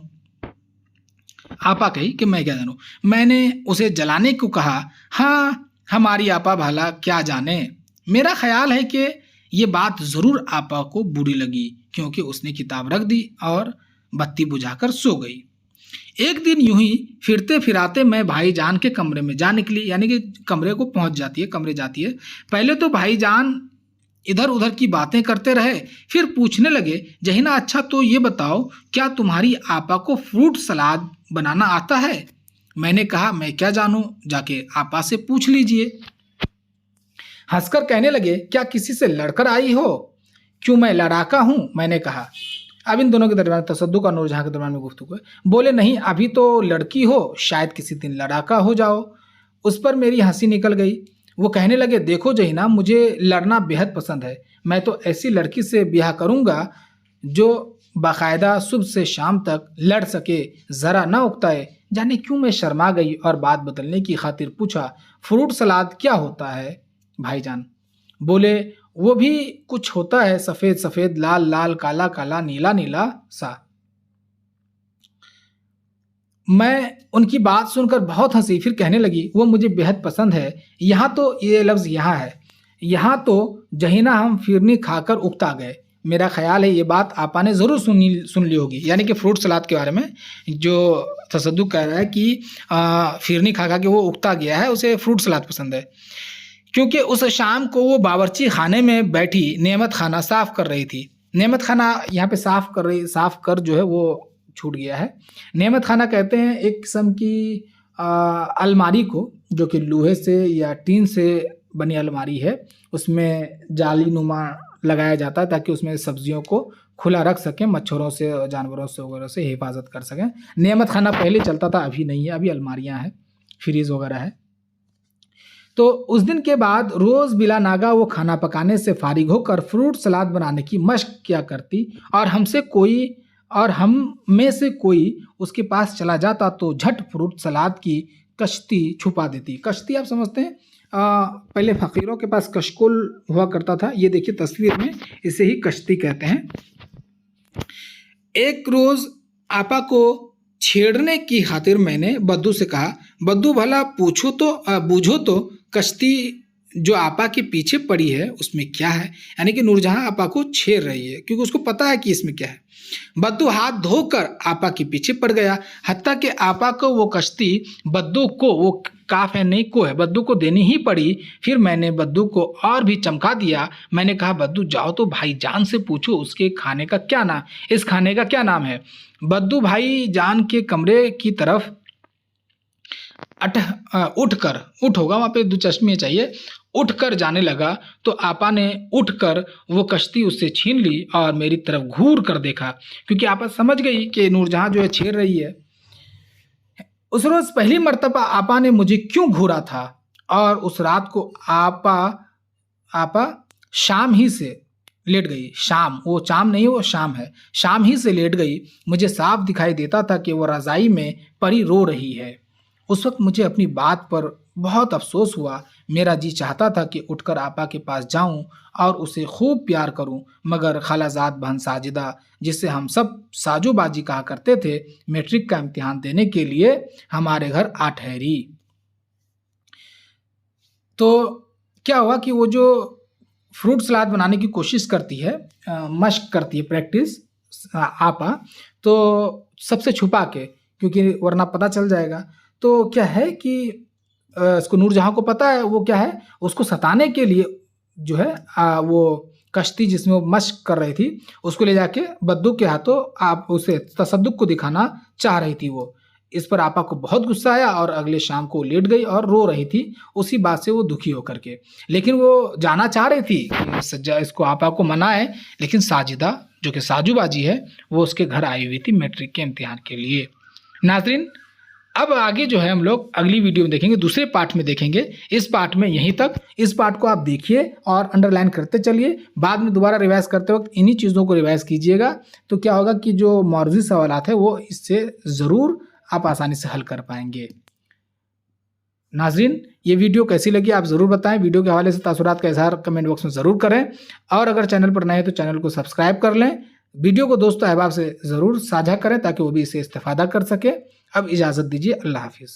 आपा कही कि मैं क्या जानूं। मैंने उसे जलाने को कहा, हाँ हमारी आपा भला क्या जाने। मेरा ख्याल है कि ये बात ज़रूर आपा को बुरी लगी, क्योंकि उसने किताब रख दी और बत्ती बुझाकर सो गई। एक दिन यूं ही फिरते फिराते मैं भाईजान के कमरे में जा निकली, यानी कि कमरे को पहुंच जाती है, कमरे जाती है। पहले तो भाईजान इधर उधर की बातें करते रहे, फिर पूछने लगे, जहीना अच्छा तो ये बताओ, क्या तुम्हारी आपा को फ्रूट सलाद बनाना आता है? मैंने कहा, मैं क्या जानूं, जाके आपा से पूछ लीजिए। हंसकर कहने लगे, क्या किसी से लड़कर आई हो? क्यों, मैं लड़ाका हूँ? मैंने कहा। अब इन दोनों के दरमियान, तसद्दुक और नूरजहाँ के दरमियान में गुफ्तगू है। बोले, नहीं अभी तो लड़की हो, शायद किसी दिन लड़ाका हो जाओ। उस पर मेरी हंसी निकल गई। वो कहने लगे, देखो जहीना, मुझे लड़ना बेहद पसंद है। मैं तो ऐसी लड़की से ब्याह करूँगा जो बाकायदा सुबह से शाम तक लड़ सके, ज़रा ना उकताए। जाने क्यों मैं शर्मा गई और बात बदलने की खातिर पूछा, फ्रूट सलाद क्या होता है भाईजान? बोले, वो भी कुछ होता है, सफ़ेद सफ़ेद, लाल लाल, काला काला, नीला नीला सा। मैं उनकी बात सुनकर बहुत हंसी, फिर कहने लगी, वो मुझे बेहद पसंद है। यहाँ तो ये लफ्ज़ यहाँ है, यहाँ तो जहीना हम फिरनी खाकर उकता गए। मेरा ख्याल है ये बात आपा ने ज़रूर सुन ली होगी, यानी कि फ्रूट सलाद के बारे में जो तसद्दुक कह रहा है कि फिरनी खा खा के वो उकता गया है, उसे फ्रूट सलाद पसंद है। क्योंकि उस शाम को वो बावर्ची खाने में बैठी नेमत खाना साफ़ कर रही थी। नेमत खाना यहाँ पे साफ़ कर जो है वो छूट गया है। नेमत खाना कहते हैं एक किस्म की अलमारी को, जो कि लोहे से या टीन से बनी अलमारी है। उसमें जाली नुमा लगाया जाता है ताकि उसमें सब्जियों को खुला रख सकें, मच्छरों से, जानवरों से वगैरह से हिफाजत कर सकें। नियमित खाना पहले चलता था, अभी नहीं है, अभी अलमारियां हैं, फ्रीज वगैरह है। तो उस दिन के बाद रोज बिला नागा वो खाना पकाने से फारिग होकर फ्रूट सलाद बनाने की मशक किया करती, और हम में से कोई उसके पास चला जाता तो झट फ्रूट सलाद की कश्ती छुपा देती। कश्ती आप समझते हैं, पहले फ़कीरों के पास कशकुल हुआ करता था, ये देखिए तस्वीर में, इसे ही कश्ती कहते हैं। एक रोज़ आपा को छेड़ने की खातिर मैंने बद्दू से कहा, बद्दू भला बूझो तो कश्ती जो आपा के पीछे पड़ी है उसमें क्या है। यानी कि नूरजहां आपा को छेड़ रही है क्योंकि उसको पता है कि इसमें क्या है। बद्दू हाथ धोकर आपा के पीछे पड़ गया, हत्ता कि आपा को वो कश्ती बद्दू को, वो काफ है नहीं को है, बद्दू को देनी ही पड़ी। फिर मैंने बद्दू को और भी चमका दिया। मैंने कहा, बद्दू जाओ तो भाईजान से पूछो उसके खाने का क्या नाम, इस खाने का क्या नाम है। बद्दू भाईजान के कमरे की तरफ उठ होगा, वहाँ पे दो चश्मे चाहिए, उठकर जाने लगा तो आपा ने उठकर वो कश्ती उससे छीन ली और मेरी तरफ घूर कर देखा, क्योंकि आपा समझ गई कि नूरजहां जो है छेड़ रही है। उस रोज पहली मर्तबा आपा ने मुझे क्यों घूरा था, और उस रात को आपा शाम ही से लेट गई। शाम, वो चाम नहीं, वो शाम है, शाम ही से लेट गई। मुझे साफ दिखाई देता था कि वो रजाई में पड़ी रो रही है। उस वक्त मुझे अपनी बात पर बहुत अफसोस हुआ। मेरा जी चाहता था कि उठकर आपा के पास जाऊं और उसे खूब प्यार करूं, मगर खालाजाद बहन साजिदा, जिससे हम सब साजोबाजी कहा करते थे, मैट्रिक का इम्तिहान देने के लिए हमारे घर आ ठहरी। तो क्या हुआ कि वो जो फ्रूट सलाद बनाने की कोशिश करती है, मश्क करती है, प्रैक्टिस, आपा, तो सबसे छुपा के, क्योंकि वरना पता चल जाएगा। तो क्या है कि इसको नूरजहां को पता है, वो क्या है, उसको सताने के लिए जो है वो कश्ती जिसमें वो मश्क कर रही थी उसको ले जाके बद्दू के हाथों आप उसे तसद्दुक को दिखाना चाह रही थी वो। इस पर आपा को बहुत गुस्सा आया और अगले शाम को लेट गई और रो रही थी उसी बात से वो दुखी होकर के। लेकिन वो जाना चाह रही थी कि सज्जा इसको आपा को मनाए, लेकिन साजिदा जो कि साजूबाजी है वो उसके घर आई हुई थी मैट्रिक के इम्तिहान के लिए। नाजरीन, अब आगे जो है हम लोग अगली वीडियो में देखेंगे, दूसरे पार्ट में देखेंगे। इस पार्ट में यहीं तक, इस पार्ट को आप देखिए और अंडरलाइन करते चलिए, बाद में दोबारा रिवाइज करते वक्त इन्हीं चीज़ों को रिवाइज कीजिएगा। तो क्या होगा कि जो मौरूजी सवालात है वो इससे ज़रूर आप आसानी से हल कर पाएंगे। नाजरीन, ये वीडियो कैसी लगी आप ज़रूर बताएं। वीडियो के हवाले से तासुरात का इजहार कमेंट बॉक्स में ज़रूर करें, और अगर चैनल पर नए हैं तो चैनल को सब्सक्राइब कर लें। वीडियो को दोस्तों अहबाब से ज़रूर साझा करें ताकि वो भी इससे इस्तेफादा कर सके। अब इजाज़त दीजिए, अल्लाह हाफिज़।